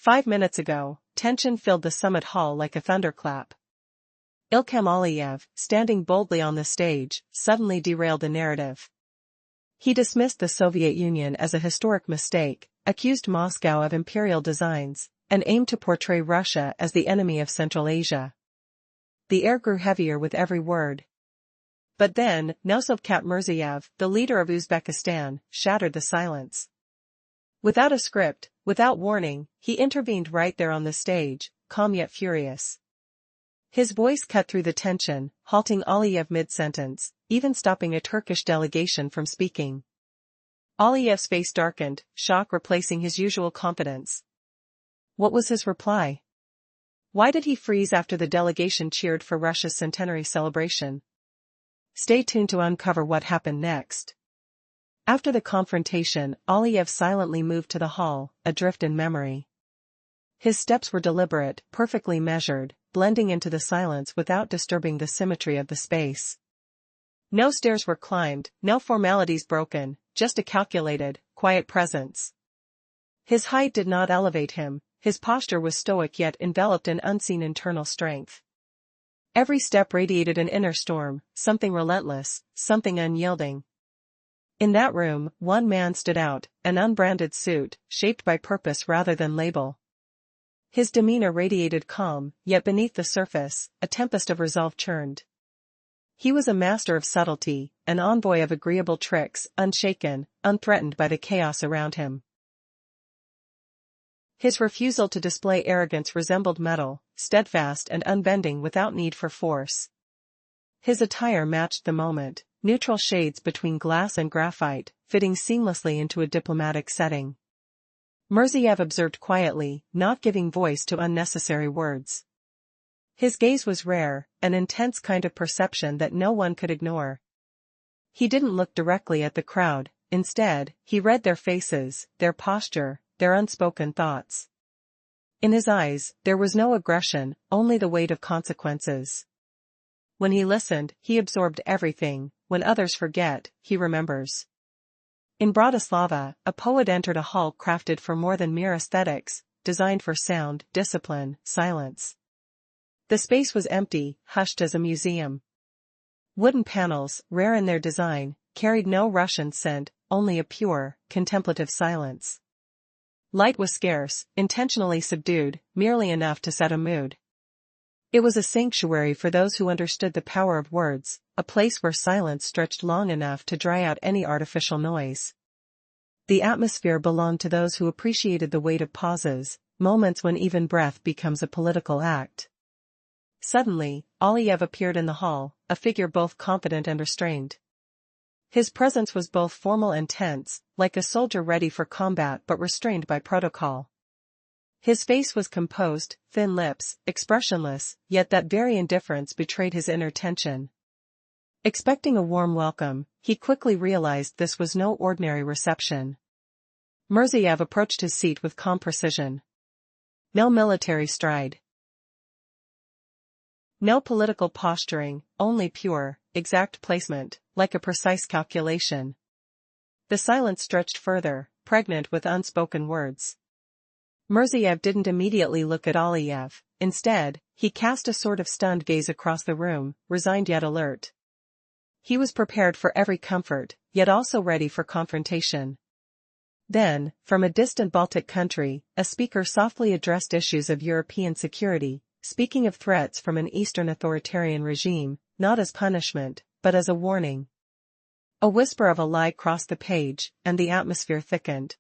5 minutes ago, tension filled the summit hall like a thunderclap. Ilham Aliyev, standing boldly on the stage, suddenly derailed the narrative. He dismissed the Soviet Union as a historic mistake, accused Moscow of imperial designs, and aimed to portray Russia as the enemy of Central Asia. The air grew heavier with every word. But then, Nushavkat Mirziyoyev, the leader of Uzbekistan, shattered the silence. Without a script, without warning, he intervened right there on the stage, calm yet furious. His voice cut through the tension, halting Aliyev mid-sentence, even stopping a Turkish delegation from speaking. Aliyev's face darkened, shock replacing his usual confidence. What was his reply? Why did he freeze after the delegation cheered for Russia's centenary celebration? Stay tuned to uncover what happened next. After the confrontation, Aliyev silently moved to the hall, adrift in memory. His steps were deliberate, perfectly measured, blending into the silence without disturbing the symmetry of the space. No stairs were climbed, no formalities broken, just a calculated, quiet presence. His height did not elevate him, his posture was stoic yet enveloped in unseen internal strength. Every step radiated an inner storm, something relentless, something unyielding. In that room, one man stood out, an unbranded suit, shaped by purpose rather than label. His demeanor radiated calm, yet beneath the surface, a tempest of resolve churned. He was a master of subtlety, an envoy of agreeable tricks, unshaken, unthreatened by the chaos around him. His refusal to display arrogance resembled metal, steadfast and unbending without need for force. His attire matched the moment, neutral shades between glass and graphite, fitting seamlessly into a diplomatic setting. Mirziyoyev observed quietly, not giving voice to unnecessary words. His gaze was rare, an intense kind of perception that no one could ignore. He didn't look directly at the crowd, instead, he read their faces, their posture, their unspoken thoughts. In his eyes, there was no aggression, only the weight of consequences. When he listened, he absorbed everything. When others forget, he remembers. In Bratislava, a poet entered a hall crafted for more than mere aesthetics, designed for sound, discipline, silence. The space was empty, hushed as a museum. Wooden panels, rare in their design, carried no Russian scent, only a pure, contemplative silence. Light was scarce, intentionally subdued, merely enough to set a mood. It was a sanctuary for those who understood the power of words, a place where silence stretched long enough to dry out any artificial noise. The atmosphere belonged to those who appreciated the weight of pauses, moments when even breath becomes a political act. Suddenly, Aliyev appeared in the hall, a figure both confident and restrained. His presence was both formal and tense, like a soldier ready for combat but restrained by protocol. His face was composed, thin lips, expressionless, yet that very indifference betrayed his inner tension. Expecting a warm welcome, he quickly realized this was no ordinary reception. Mirziyoyev approached his seat with calm precision. No military stride. No political posturing, only pure, exact placement, like a precise calculation. The silence stretched further, pregnant with unspoken words. Mirziyoyev didn't immediately look at Aliyev. Instead, he cast a sort of stunned gaze across the room, resigned yet alert. He was prepared for every comfort, yet also ready for confrontation. Then, from a distant Baltic country, a speaker softly addressed issues of European security, speaking of threats from an Eastern authoritarian regime, not as punishment, but as a warning. A whisper of a lie crossed the page, and the atmosphere thickened.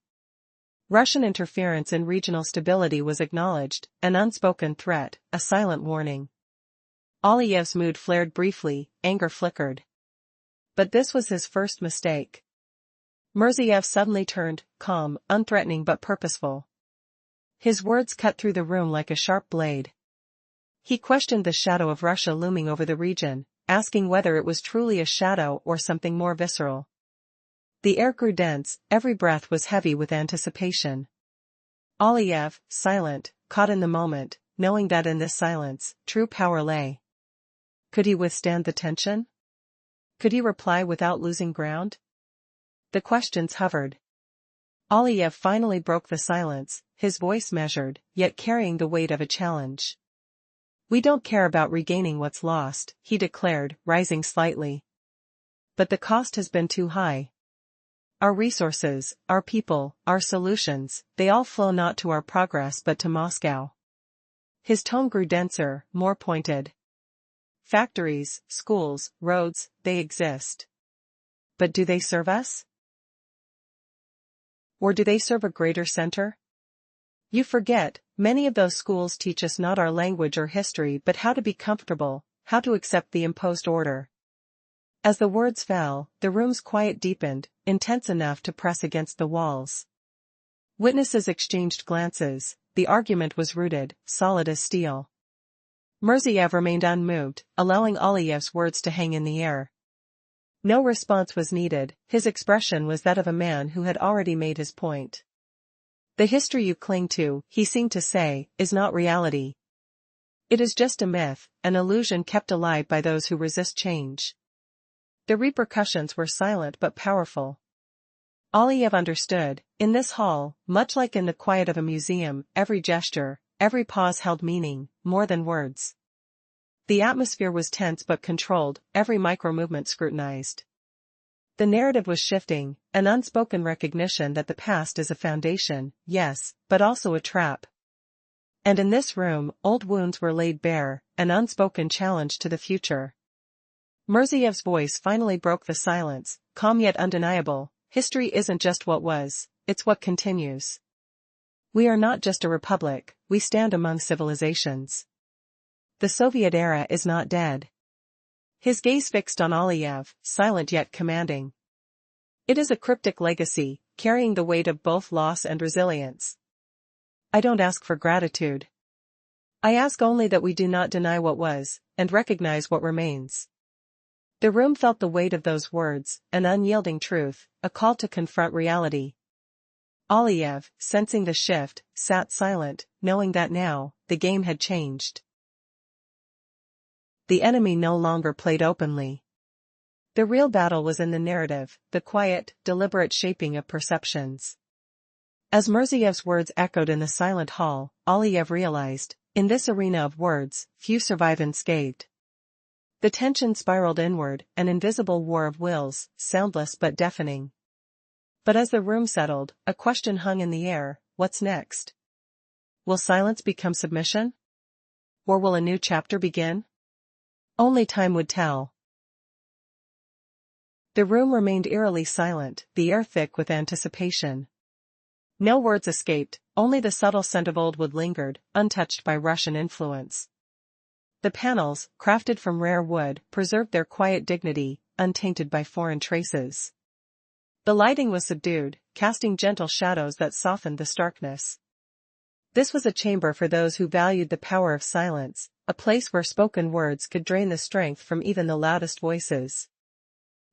Russian interference in regional stability was acknowledged, an unspoken threat, a silent warning. Aliyev's mood flared briefly, anger flickered. But this was his first mistake. Mirziyoyev suddenly turned, calm, unthreatening but purposeful. His words cut through the room like a sharp blade. He questioned the shadow of Russia looming over the region, asking whether it was truly a shadow or something more visceral. The air grew dense, every breath was heavy with anticipation. Aliyev, silent, caught in the moment, knowing that in this silence, true power lay. Could he withstand the tension? Could he reply without losing ground? The questions hovered. Aliyev finally broke the silence, his voice measured, yet carrying the weight of a challenge. "We don't care about regaining what's lost," he declared, rising slightly. "But the cost has been too high. Our resources, our people, our solutions, they all flow not to our progress but to Moscow." His tone grew denser, more pointed. "Factories, schools, roads, they exist. But do they serve us? Or do they serve a greater center? You forget, many of those schools teach us not our language or history but how to be comfortable, how to accept the imposed order." As the words fell, the room's quiet deepened, intense enough to press against the walls. Witnesses exchanged glances. The argument was rooted, solid as steel. Mirziev remained unmoved, allowing Aliyev's words to hang in the air. No response was needed, his expression was that of a man who had already made his point. "The history you cling to," he seemed to say, "is not reality. It is just a myth, an illusion kept alive by those who resist change." The repercussions were silent but powerful. Aliyev understood, in this hall, much like in the quiet of a museum, every gesture, every pause held meaning, more than words. The atmosphere was tense but controlled, every micro-movement scrutinized. The narrative was shifting, an unspoken recognition that the past is a foundation, yes, but also a trap. And in this room, old wounds were laid bare, an unspoken challenge to the future. Mirziev's voice finally broke the silence, calm yet undeniable. "History isn't just what was, it's what continues. We are not just a republic, we stand among civilizations. The Soviet era is not dead." His gaze fixed on Aliyev, silent yet commanding. "It is a cryptic legacy, carrying the weight of both loss and resilience. I don't ask for gratitude. I ask only that we do not deny what was, and recognize what remains." The room felt the weight of those words, an unyielding truth, a call to confront reality. Aliyev, sensing the shift, sat silent, knowing that now, the game had changed. The enemy no longer played openly. The real battle was in the narrative, the quiet, deliberate shaping of perceptions. As Mirziev's words echoed in the silent hall, Aliyev realized, in this arena of words, few survive unscathed. The tension spiraled inward, an invisible war of wills, soundless but deafening. But as the room settled, a question hung in the air: what's next? Will silence become submission? Or will a new chapter begin? Only time would tell. The room remained eerily silent, the air thick with anticipation. No words escaped, only the subtle scent of old wood lingered, untouched by Russian influence. The panels, crafted from rare wood, preserved their quiet dignity, untainted by foreign traces. The lighting was subdued, casting gentle shadows that softened the starkness. This was a chamber for those who valued the power of silence, a place where spoken words could drain the strength from even the loudest voices.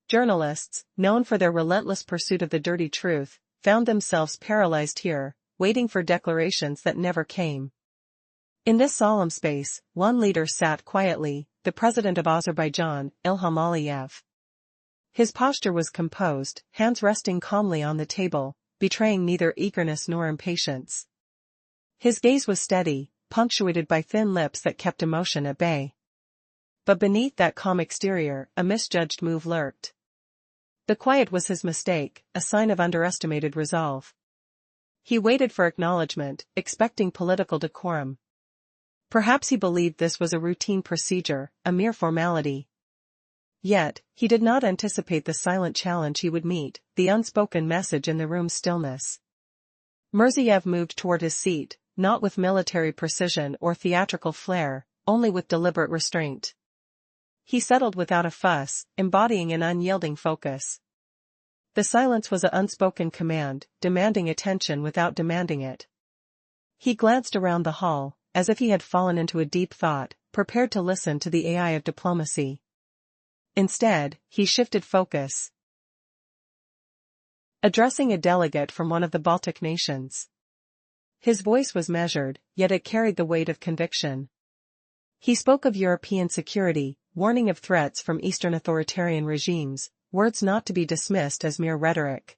Journalists, known for their relentless pursuit of the dirty truth, found themselves paralyzed here, waiting for declarations that never came. In this solemn space, one leader sat quietly, the president of Azerbaijan, Ilham Aliyev. His posture was composed, hands resting calmly on the table, betraying neither eagerness nor impatience. His gaze was steady, punctuated by thin lips that kept emotion at bay. But beneath that calm exterior, a misjudged move lurked. The quiet was his mistake, a sign of underestimated resolve. He waited for acknowledgement, expecting political decorum. Perhaps he believed this was a routine procedure, a mere formality. Yet, he did not anticipate the silent challenge he would meet, the unspoken message in the room's stillness. Mirziev moved toward his seat, not with military precision or theatrical flair, only with deliberate restraint. He settled without a fuss, embodying an unyielding focus. The silence was an unspoken command, demanding attention without demanding it. He glanced around the hall, as if he had fallen into a deep thought, prepared to listen to the AI of diplomacy. Instead, he shifted focus. Addressing a delegate from one of the Baltic nations. His voice was measured, yet it carried the weight of conviction. He spoke of European security, warning of threats from Eastern authoritarian regimes, words not to be dismissed as mere rhetoric.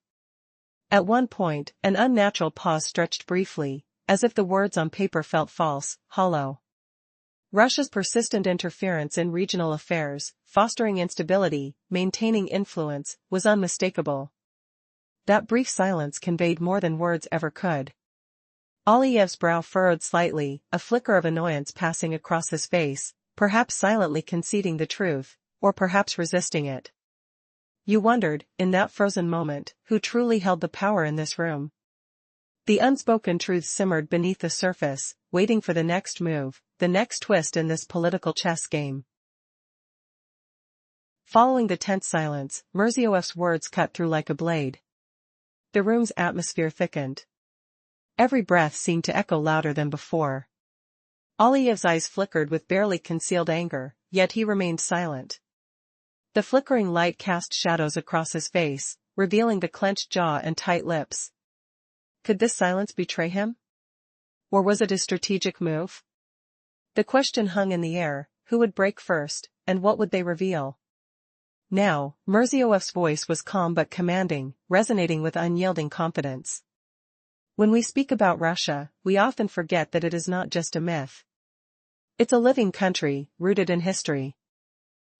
At one point, an unnatural pause stretched briefly, as if the words on paper felt false, hollow. Russia's persistent interference in regional affairs, fostering instability, maintaining influence, was unmistakable. That brief silence conveyed more than words ever could. Aliyev's brow furrowed slightly, a flicker of annoyance passing across his face, perhaps silently conceding the truth, or perhaps resisting it. You wondered, in that frozen moment, who truly held the power in this room. The unspoken truth simmered beneath the surface, waiting for the next move, the next twist in this political chess game. Following the tense silence, Mirziyoyev's words cut through like a blade. The room's atmosphere thickened. Every breath seemed to echo louder than before. Aliyev's eyes flickered with barely concealed anger, yet he remained silent. The flickering light cast shadows across his face, revealing the clenched jaw and tight lips. Could this silence betray him? Or was it a strategic move? The question hung in the air: who would break first, and what would they reveal? Now, Mirziyoyev's voice was calm but commanding, resonating with unyielding confidence. When we speak about Russia, we often forget that it is not just a myth. It's a living country, rooted in history.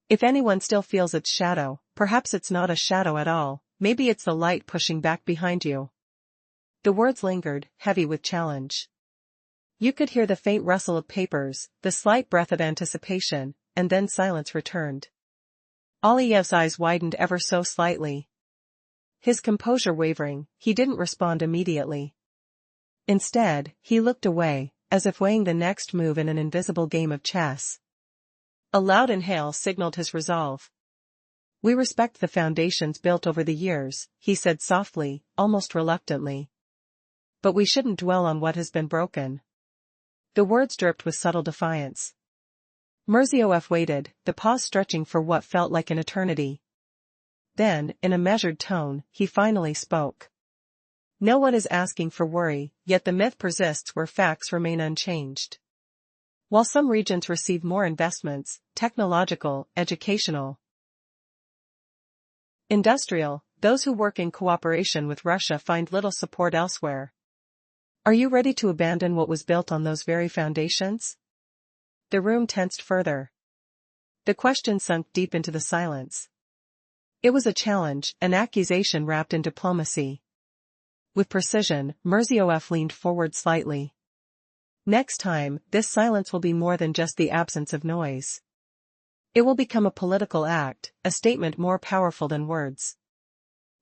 If anyone still feels its shadow, perhaps it's not a shadow at all, maybe it's the light pushing back behind you. The words lingered, heavy with challenge. You could hear the faint rustle of papers, the slight breath of anticipation, and then silence returned. Aliyev's eyes widened ever so slightly. His composure wavering, he didn't respond immediately. Instead, he looked away, as if weighing the next move in an invisible game of chess. A loud inhale signaled his resolve. We respect the foundations built over the years, he said softly, almost reluctantly. But we shouldn't dwell on what has been broken. The words dripped with subtle defiance. Mirziyoyev waited, the pause stretching for what felt like an eternity. Then, in a measured tone, he finally spoke. No one is asking for worry, yet the myth persists where facts remain unchanged. While some regions receive more investments, technological, educational, industrial, those who work in cooperation with Russia find little support elsewhere. Are you ready to abandon what was built on those very foundations? The room tensed further. The question sunk deep into the silence. It was a challenge, an accusation wrapped in diplomacy. With precision, Mirziyoyev leaned forward slightly. Next time, this silence will be more than just the absence of noise. It will become a political act, a statement more powerful than words.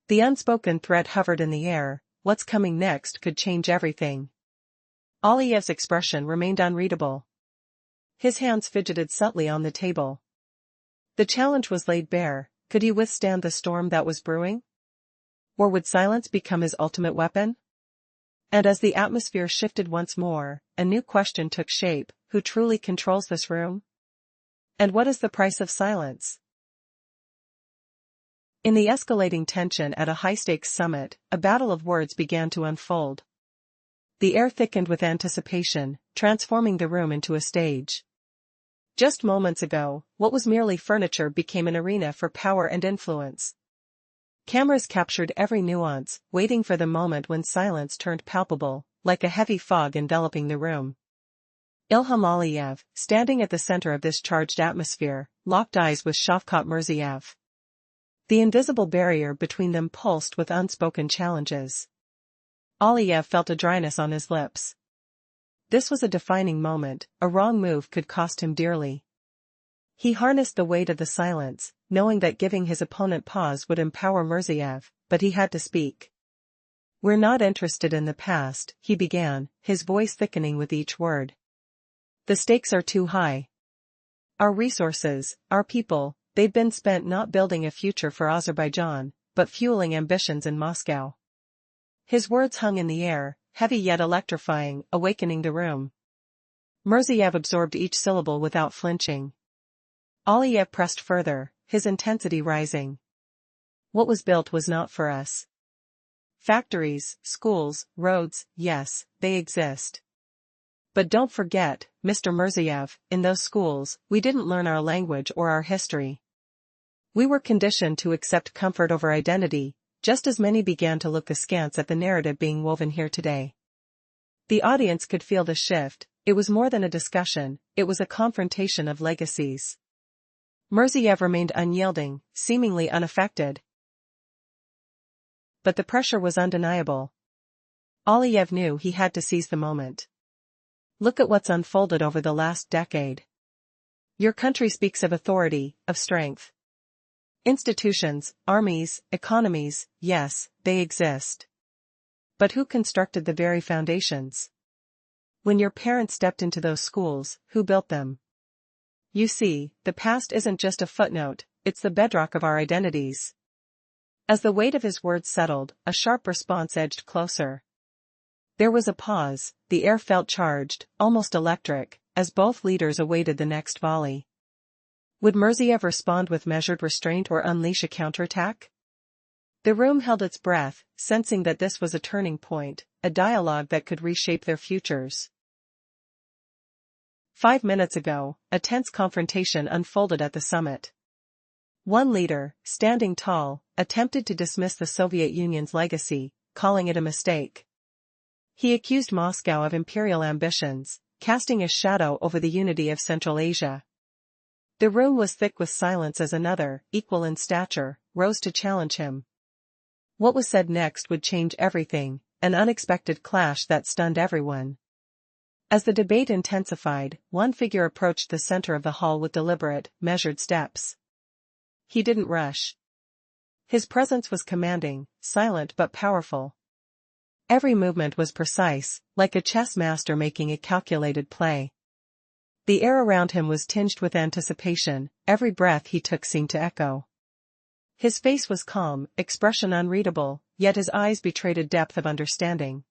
The unspoken threat hovered in the air: what's coming next could change everything. Aliyev's expression remained unreadable. His hands fidgeted subtly on the table. The challenge was laid bare: could he withstand the storm that was brewing? Or would silence become his ultimate weapon? And as the atmosphere shifted once more, a new question took shape: who truly controls this room? And what is the price of silence? In the escalating tension at a high-stakes summit, a battle of words began to unfold. The air thickened with anticipation, transforming the room into a stage. Just moments ago, what was merely furniture became an arena for power and influence. Cameras captured every nuance, waiting for the moment when silence turned palpable, like a heavy fog enveloping the room. Ilham Aliyev, standing at the center of this charged atmosphere, locked eyes with Shavkat Mirziyoyev. The invisible barrier between them pulsed with unspoken challenges. Aliyev felt a dryness on his lips. This was a defining moment, a wrong move could cost him dearly. He harnessed the weight of the silence, knowing that giving his opponent pause would empower Mirziyoyev, but he had to speak. We're not interested in the past, he began, his voice thickening with each word. The stakes are too high. Our resources, our people, they've been spent not building a future for Azerbaijan, but fueling ambitions in Moscow. His words hung in the air, heavy yet electrifying, awakening the room. Mirziyoyev absorbed each syllable without flinching. Aliyev pressed further, his intensity rising. What was built was not for us. Factories, schools, roads, yes, they exist. But don't forget, Mr. Mirziyoyev, in those schools, we didn't learn our language or our history. We were conditioned to accept comfort over identity, just as many began to look askance at the narrative being woven here today. The audience could feel the shift. It was more than a discussion, it was a confrontation of legacies. Mirziev remained unyielding, seemingly unaffected. But the pressure was undeniable. Aliyev knew he had to seize the moment. Look at what's unfolded over the last decade. Your country speaks of authority, of strength. Institutions, armies, economies, yes, they exist. But who constructed the very foundations? When your parents stepped into those schools, who built them? You see, the past isn't just a footnote, it's the bedrock of our identities. As the weight of his words settled, a sharp response edged closer. There was a pause, the air felt charged, almost electric, as both leaders awaited the next volley. Would Mirziev respond with measured restraint or unleash a counterattack? The room held its breath, sensing that this was a turning point, a dialogue that could reshape their futures. 5 minutes ago, a tense confrontation unfolded at the summit. One leader, standing tall, attempted to dismiss the Soviet Union's legacy, calling it a mistake. He accused Moscow of imperial ambitions, casting a shadow over the unity of Central Asia. The room was thick with silence as another, equal in stature, rose to challenge him. What was said next would change everything, an unexpected clash that stunned everyone. As the debate intensified, one figure approached the center of the hall with deliberate, measured steps. He didn't rush. His presence was commanding, silent but powerful. Every movement was precise, like a chess master making a calculated play. The air around him was tinged with anticipation, every breath he took seemed to echo. His face was calm, expression unreadable, yet his eyes betrayed a depth of understanding.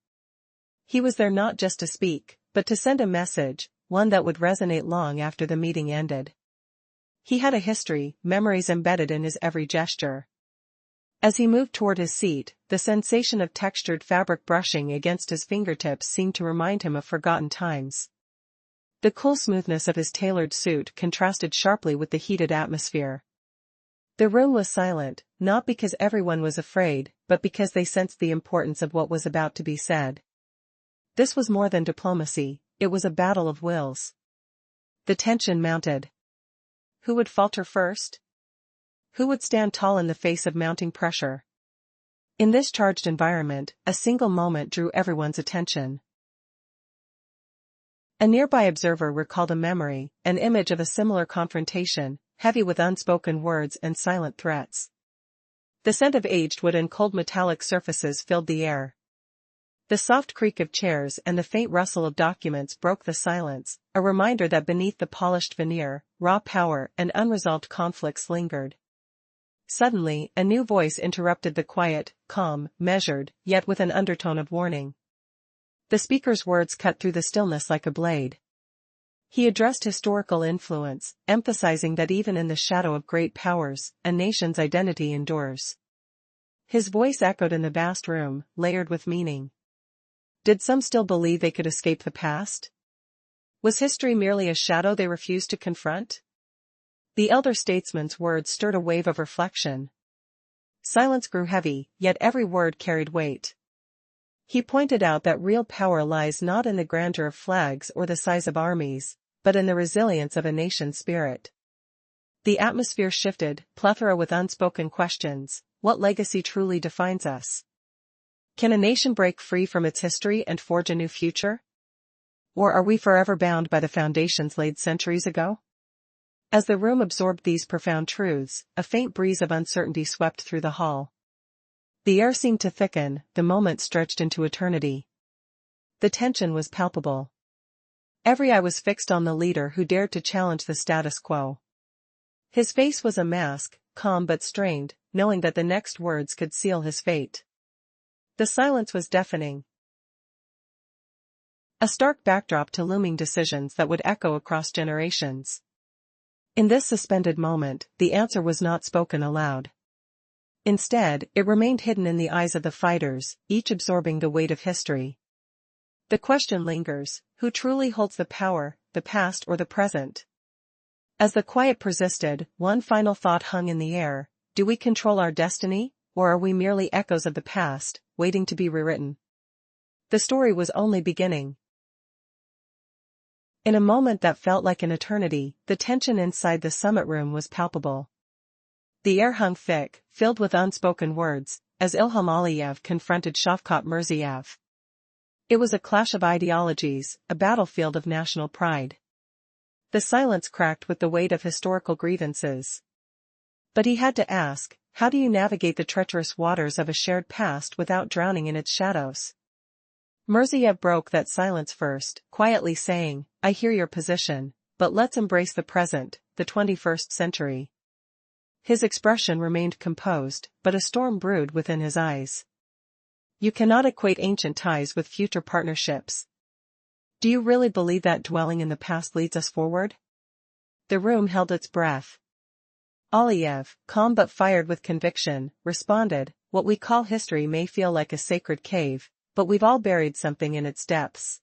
He was there not just to speak, but to send a message, one that would resonate long after the meeting ended. He had a history, memories embedded in his every gesture. As he moved toward his seat, the sensation of textured fabric brushing against his fingertips seemed to remind him of forgotten times. The cool smoothness of his tailored suit contrasted sharply with the heated atmosphere. The room was silent, not because everyone was afraid, but because they sensed the importance of what was about to be said. This was more than diplomacy, it was a battle of wills. The tension mounted. Who would falter first? Who would stand tall in the face of mounting pressure? In this charged environment, a single moment drew everyone's attention. A nearby observer recalled a memory, an image of a similar confrontation, heavy with unspoken words and silent threats. The scent of aged wood and cold metallic surfaces filled the air. The soft creak of chairs and the faint rustle of documents broke the silence, a reminder that beneath the polished veneer, raw power and unresolved conflicts lingered. Suddenly, a new voice interrupted the quiet, calm, measured, yet with an undertone of warning. The speaker's words cut through the stillness like a blade. He addressed historical influence, emphasizing that even in the shadow of great powers, a nation's identity endures. His voice echoed in the vast room, layered with meaning. Did some still believe they could escape the past? Was history merely a shadow they refused to confront? The elder statesman's words stirred a wave of reflection. Silence grew heavy, yet every word carried weight. He pointed out that real power lies not in the grandeur of flags or the size of armies, but in the resilience of a nation's spirit. The atmosphere shifted, plethora with unspoken questions. What legacy truly defines us? Can a nation break free from its history and forge a new future? Or are we forever bound by the foundations laid centuries ago? As the room absorbed these profound truths, a faint breeze of uncertainty swept through the hall. The air seemed to thicken, the moment stretched into eternity. The tension was palpable. Every eye was fixed on the leader who dared to challenge the status quo. His face was a mask, calm but strained, knowing that the next words could seal his fate. The silence was deafening. A stark backdrop to looming decisions that would echo across generations. In this suspended moment, the answer was not spoken aloud. Instead, it remained hidden in the eyes of the fighters, each absorbing the weight of history. The question lingers, who truly holds the power, the past or the present? As the quiet persisted, one final thought hung in the air: do we control our destiny, or are we merely echoes of the past, waiting to be rewritten? The story was only beginning. In a moment that felt like an eternity, the tension inside the summit room was palpable. The air hung thick, filled with unspoken words, as Ilham Aliyev confronted Shavkat Mirziyoyev. It was a clash of ideologies, a battlefield of national pride. The silence cracked with the weight of historical grievances. But he had to ask, how do you navigate the treacherous waters of a shared past without drowning in its shadows? Mirziyoyev broke that silence first, quietly saying, I hear your position, but let's embrace the present, the 21st century. His expression remained composed, but a storm brewed within his eyes. You cannot equate ancient ties with future partnerships. Do you really believe that dwelling in the past leads us forward? The room held its breath. Aliyev, calm but fired with conviction, responded, what we call history may feel like a sacred cave, but we've all buried something in its depths.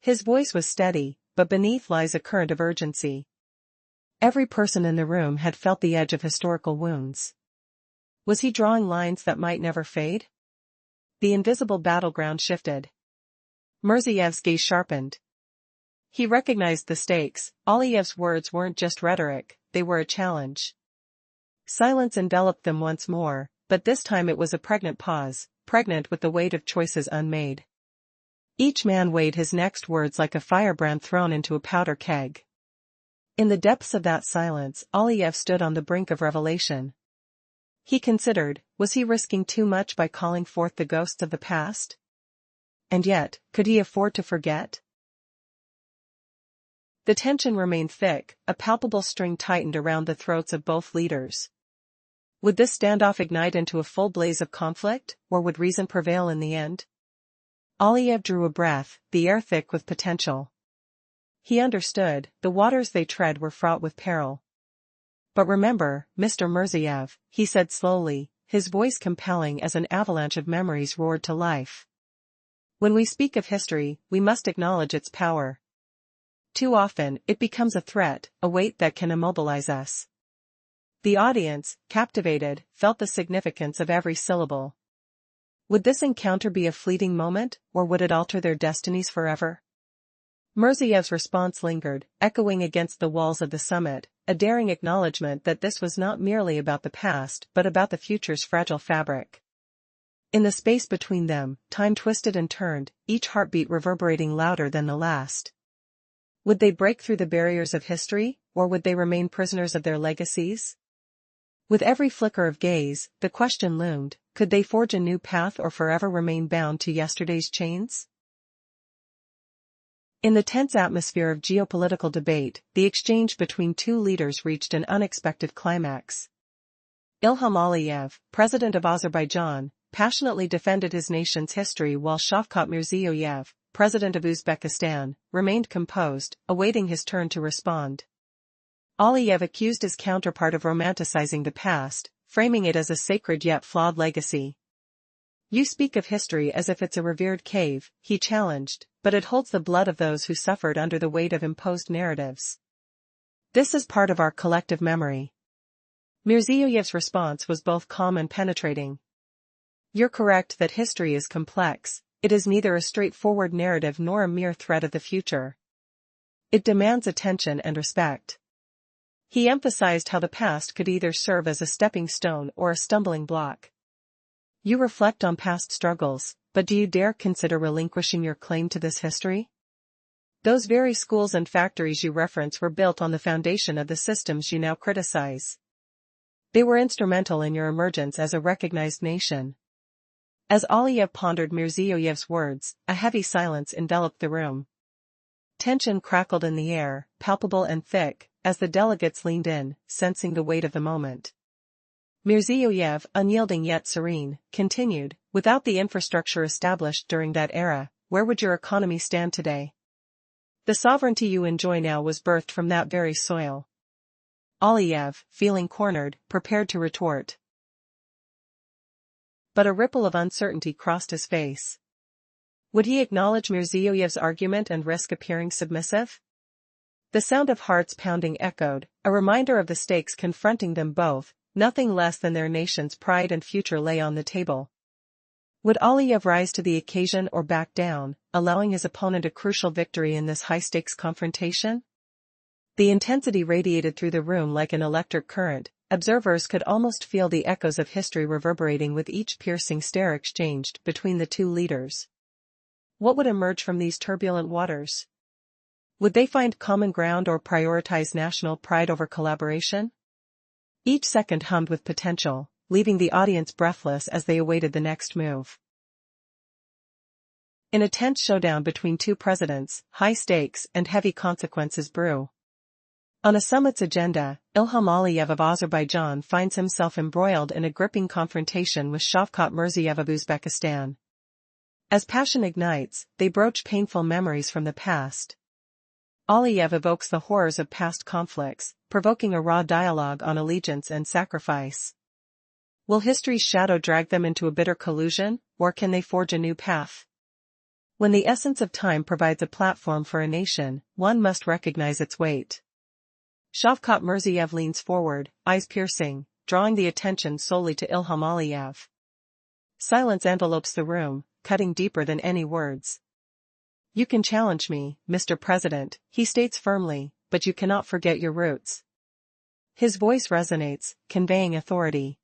His voice was steady, but beneath lies a current of urgency. Every person in the room had felt the edge of historical wounds. Was he drawing lines that might never fade? The invisible battleground shifted. Mirziyev's gaze sharpened. He recognized the stakes. Aliyev's words weren't just rhetoric, they were a challenge. Silence enveloped them once more, but this time it was a pregnant pause, pregnant with the weight of choices unmade. Each man weighed his next words like a firebrand thrown into a powder keg. In the depths of that silence, Aliyev stood on the brink of revelation. He considered, was he risking too much by calling forth the ghosts of the past? And yet, could he afford to forget? The tension remained thick, a palpable string tightened around the throats of both leaders. Would this standoff ignite into a full blaze of conflict, or would reason prevail in the end? Aliyev drew a breath, the air thick with potential. He understood, the waters they tread were fraught with peril. But remember, Mr. Mirziyoyev, he said slowly, his voice compelling as an avalanche of memories roared to life. When we speak of history, we must acknowledge its power. Too often, it becomes a threat, a weight that can immobilize us. The audience, captivated, felt the significance of every syllable. Would this encounter be a fleeting moment, or would it alter their destinies forever? Mirziyev's response lingered, echoing against the walls of the summit, a daring acknowledgement that this was not merely about the past but about the future's fragile fabric. In the space between them, time twisted and turned, each heartbeat reverberating louder than the last. Would they break through the barriers of history, or would they remain prisoners of their legacies? With every flicker of gaze, the question loomed, could they forge a new path or forever remain bound to yesterday's chains? In the tense atmosphere of geopolitical debate, the exchange between two leaders reached an unexpected climax. Ilham Aliyev, president of Azerbaijan, passionately defended his nation's history while Shavkat Mirziyoyev, president of Uzbekistan, remained composed, awaiting his turn to respond. Aliyev accused his counterpart of romanticizing the past, framing it as a sacred yet flawed legacy. You speak of history as if it's a revered cave, he challenged, but it holds the blood of those who suffered under the weight of imposed narratives. This is part of our collective memory. Mirziyoyev's response was both calm and penetrating. You're correct that history is complex, it is neither a straightforward narrative nor a mere thread of the future. It demands attention and respect. He emphasized how the past could either serve as a stepping stone or a stumbling block. You reflect on past struggles, but do you dare consider relinquishing your claim to this history? Those very schools and factories you reference were built on the foundation of the systems you now criticize. They were instrumental in your emergence as a recognized nation. As Aliyev pondered Mirziyoyev's words, a heavy silence enveloped the room. Tension crackled in the air, palpable and thick, as the delegates leaned in, sensing the weight of the moment. Mirziyoyev, unyielding yet serene, continued, without the infrastructure established during that era, where would your economy stand today? The sovereignty you enjoy now was birthed from that very soil. Aliyev, feeling cornered, prepared to retort. But a ripple of uncertainty crossed his face. Would he acknowledge Mirziyoyev's argument and risk appearing submissive? The sound of hearts pounding echoed, a reminder of the stakes confronting them both, Nothing less than their nation's pride and future lay on the table. Would Aliyev rise to the occasion or back down, allowing his opponent a crucial victory in this high-stakes confrontation? The intensity radiated through the room like an electric current. Observers could almost feel the echoes of history reverberating with each piercing stare exchanged between the two leaders. What would emerge from these turbulent waters? Would they find common ground or prioritize national pride over collaboration? Each second hummed with potential, leaving the audience breathless as they awaited the next move. In a tense showdown between two presidents, high stakes and heavy consequences brew. On a summit's agenda, Ilham Aliyev of Azerbaijan finds himself embroiled in a gripping confrontation with Shavkat Mirziyoyev of Uzbekistan. As passion ignites, they broach painful memories from the past. Aliyev evokes the horrors of past conflicts, provoking a raw dialogue on allegiance and sacrifice. Will history's shadow drag them into a bitter collusion, or can they forge a new path? When the essence of time provides a platform for a nation, one must recognize its weight. Shavkat Mirziyoyev leans forward, eyes piercing, drawing the attention solely to Ilham Aliyev. Silence envelopes the room, cutting deeper than any words. "You can challenge me, Mr. President," he states firmly, "but you cannot forget your roots." His voice resonates, conveying authority.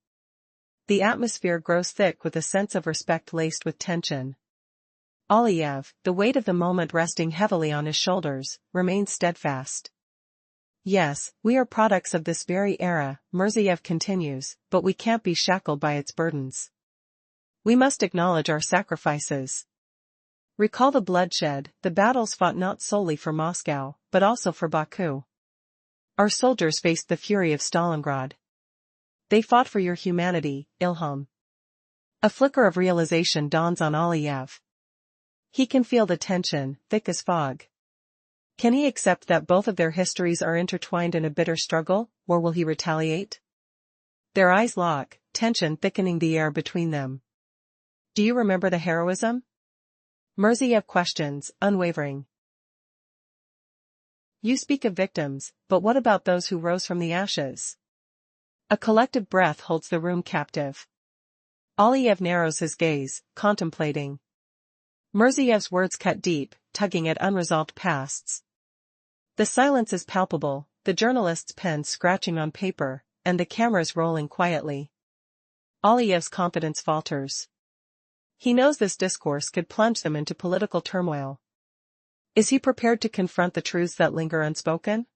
The atmosphere grows thick with a sense of respect laced with tension. Aliyev, the weight of the moment resting heavily on his shoulders, remains steadfast. "Yes, we are products of this very era," Mirziyoyev continues, "but we can't be shackled by its burdens. We must acknowledge our sacrifices. Recall the bloodshed, the battles fought not solely for Moscow, but also for Baku. Our soldiers faced the fury of Stalingrad. They fought for your humanity, Ilham." A flicker of realization dawns on Aliyev. He can feel the tension, thick as fog. Can he accept that both of their histories are intertwined in a bitter struggle, or will he retaliate? Their eyes lock, tension thickening the air between them. "Do you remember the heroism?" Mirziyoyev questions, unwavering. "You speak of victims, but what about those who rose from the ashes?" A collective breath holds the room captive. Aliyev narrows his gaze, contemplating. Mirziyoyev's words cut deep, tugging at unresolved pasts. The silence is palpable, the journalist's pen scratching on paper, and the cameras rolling quietly. Aliyev's confidence falters. He knows this discourse could plunge them into political turmoil. Is he prepared to confront the truths that linger unspoken?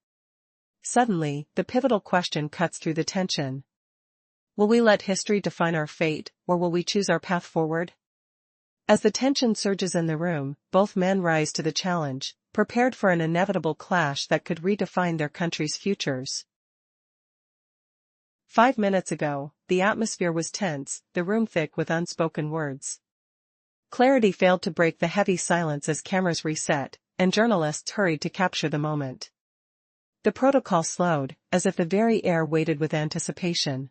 Suddenly, the pivotal question cuts through the tension. Will we let history define our fate, or will we choose our path forward? As the tension surges in the room, both men rise to the challenge, prepared for an inevitable clash that could redefine their country's futures. 5 minutes ago, the atmosphere was tense, the room thick with unspoken words. Clarity failed to break the heavy silence as cameras reset, and journalists hurried to capture the moment. The protocol slowed, as if the very air waited with anticipation.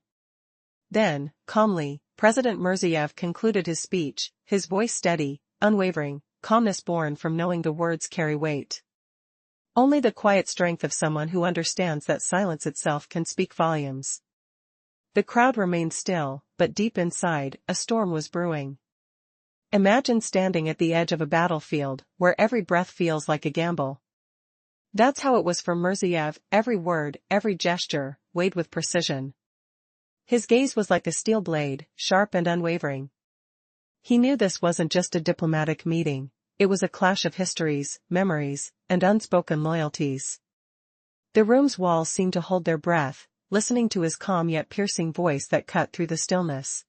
Then, calmly, President Mirziyoyev concluded his speech, his voice steady, unwavering, calmness born from knowing the words carry weight. Only the quiet strength of someone who understands that silence itself can speak volumes. The crowd remained still, but deep inside, a storm was brewing. Imagine standing at the edge of a battlefield, where every breath feels like a gamble. That's how it was for Mirziyoyev, every word, every gesture, weighed with precision. His gaze was like a steel blade, sharp and unwavering. He knew this wasn't just a diplomatic meeting, it was a clash of histories, memories, and unspoken loyalties. The room's walls seemed to hold their breath, listening to his calm yet piercing voice that cut through the stillness.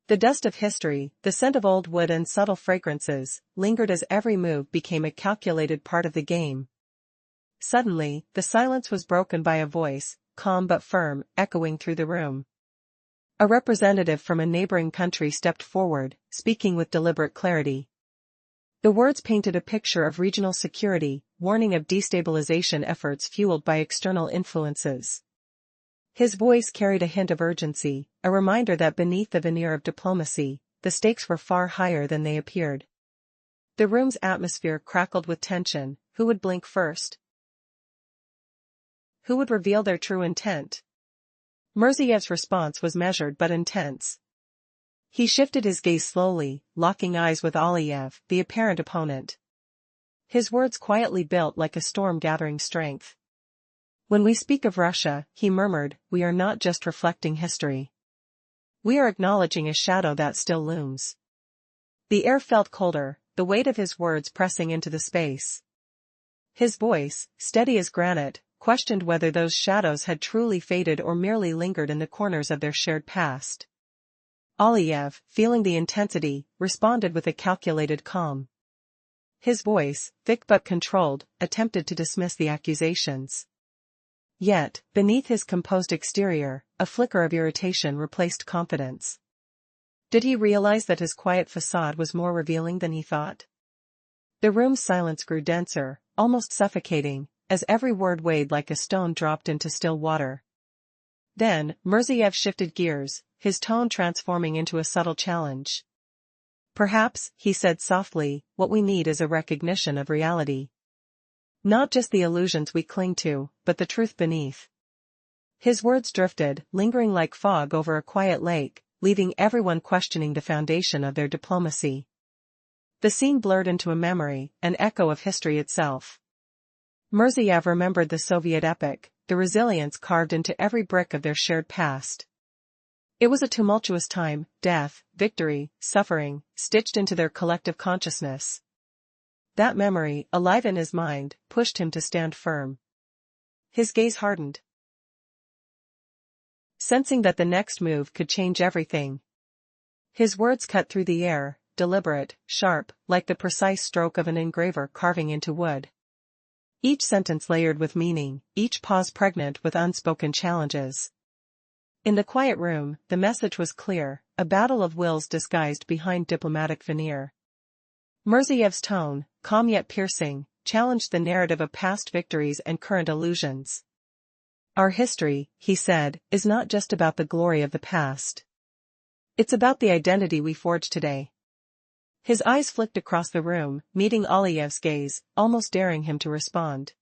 The dust of history, the scent of old wood and subtle fragrances, lingered as every move became a calculated part of the game. Suddenly, the silence was broken by a voice, calm but firm, echoing through the room. A representative from a neighboring country stepped forward, speaking with deliberate clarity. The words painted a picture of regional security, warning of destabilization efforts fueled by external influences. His voice carried a hint of urgency, a reminder that beneath the veneer of diplomacy, the stakes were far higher than they appeared. The room's atmosphere crackled with tension. Who would blink first? Who would reveal their true intent? Mirziev's response was measured but intense. He shifted his gaze slowly, locking eyes with Aliyev, the apparent opponent. His words quietly built like a storm gathering strength. When we speak of Russia, he murmured, we are not just reflecting history. We are acknowledging a shadow that still looms. The air felt colder, the weight of his words pressing into the space. His voice, steady as granite, questioned whether those shadows had truly faded or merely lingered in the corners of their shared past. Aliyev, feeling the intensity, responded with a calculated calm. His voice, thick but controlled, attempted to dismiss the accusations. Yet, beneath his composed exterior, a flicker of irritation replaced confidence. Did he realize that his quiet facade was more revealing than he thought? The room's silence grew denser, almost suffocating, as every word weighed like a stone dropped into still water. Then, Mirziev shifted gears, his tone transforming into a subtle challenge. Perhaps, he said softly, what we need is a recognition of reality. Not just the illusions we cling to, but the truth beneath. His words drifted, lingering like fog over a quiet lake, leaving everyone questioning the foundation of their diplomacy. The scene blurred into a memory, an echo of history itself. Mirziev remembered the Soviet epic, the resilience carved into every brick of their shared past. It was a tumultuous time, death, victory, suffering, stitched into their collective consciousness. That memory, alive in his mind, pushed him to stand firm. His gaze hardened, sensing that the next move could change everything. His words cut through the air, deliberate, sharp, like the precise stroke of an engraver carving into wood. Each sentence layered with meaning, each pause pregnant with unspoken challenges. In the quiet room, the message was clear, a battle of wills disguised behind diplomatic veneer. Mirziev's tone, calm yet piercing, challenged the narrative of past victories and current illusions. Our history, he said, is not just about the glory of the past. It's about the identity we forge today. His eyes flicked across the room, meeting Aliyev's gaze, almost daring him to respond.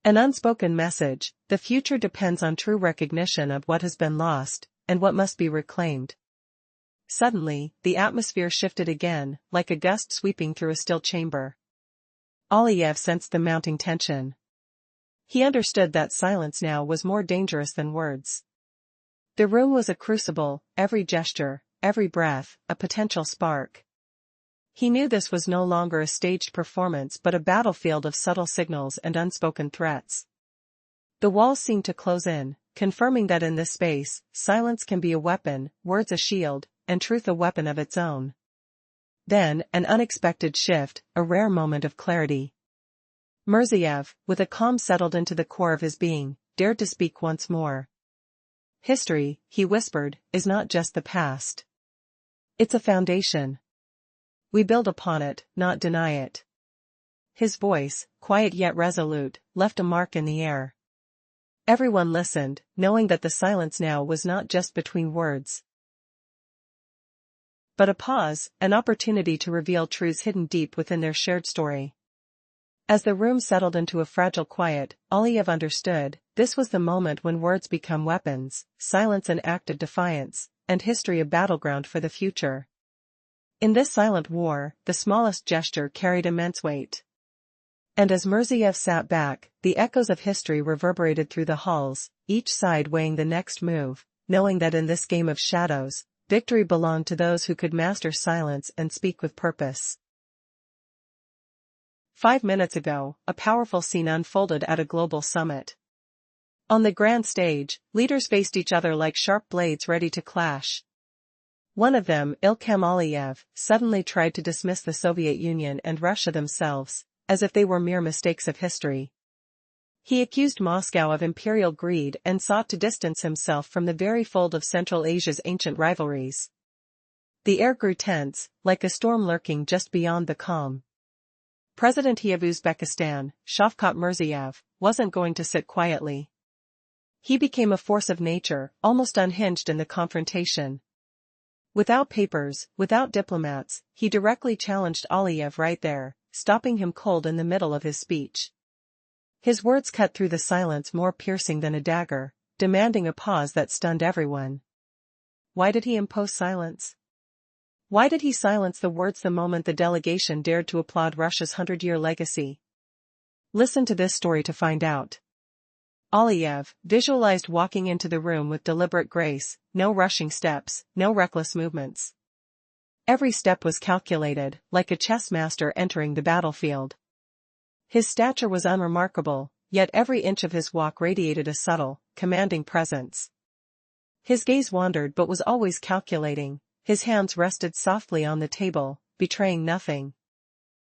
An unspoken message, the future depends on true recognition of what has been lost, and what must be reclaimed. Suddenly, the atmosphere shifted again, like a gust sweeping through a still chamber. Aliyev sensed the mounting tension. He understood that silence now was more dangerous than words. The room was a crucible, every gesture, every breath, a potential spark. He knew this was no longer a staged performance but a battlefield of subtle signals and unspoken threats. The walls seemed to close in, confirming that in this space, silence can be a weapon, words a shield, and truth a weapon of its own. Then, an unexpected shift, a rare moment of clarity. Mirziev, with a calm settled into the core of his being, dared to speak once more. History, he whispered, is not just the past. It's a foundation. We build upon it, not deny it. His voice, quiet yet resolute, left a mark in the air. Everyone listened, knowing that the silence now was not just between words, but a pause, an opportunity to reveal truths hidden deep within their shared story. As the room settled into a fragile quiet, Aliyev understood, this was the moment when words become weapons, silence an act of defiance, and history a battleground for the future. In this silent war, the smallest gesture carried immense weight. And as Mirziev sat back, the echoes of history reverberated through the halls, each side weighing the next move, knowing that in this game of shadows, victory belonged to those who could master silence and speak with purpose. 5 minutes ago, a powerful scene unfolded at a global summit. On the grand stage, leaders faced each other like sharp blades ready to clash. One of them, Ilham Aliyev, suddenly tried to dismiss the Soviet Union and Russia themselves, as if they were mere mistakes of history. He accused Moscow of imperial greed and sought to distance himself from the very fold of Central Asia's ancient rivalries. The air grew tense, like a storm lurking just beyond the calm. President of Uzbekistan, Shavkat Mirziyoyev, wasn't going to sit quietly. He became a force of nature, almost unhinged in the confrontation. Without papers, without diplomats, he directly challenged Aliyev right there, stopping him cold in the middle of his speech. His words cut through the silence more piercing than a dagger. demanding a pause that stunned everyone. Why did he impose silence? Why did he silence the words the moment the delegation dared to applaud Russia's 100-year legacy? Listen to this story to find out. Aliyev visualized walking into the room with deliberate grace, no rushing steps, no reckless movements. Every step was calculated, like a chess master entering the battlefield. His stature was unremarkable, yet every inch of his walk radiated a subtle, commanding presence. His gaze wandered but was always calculating, his hands rested softly on the table, betraying nothing.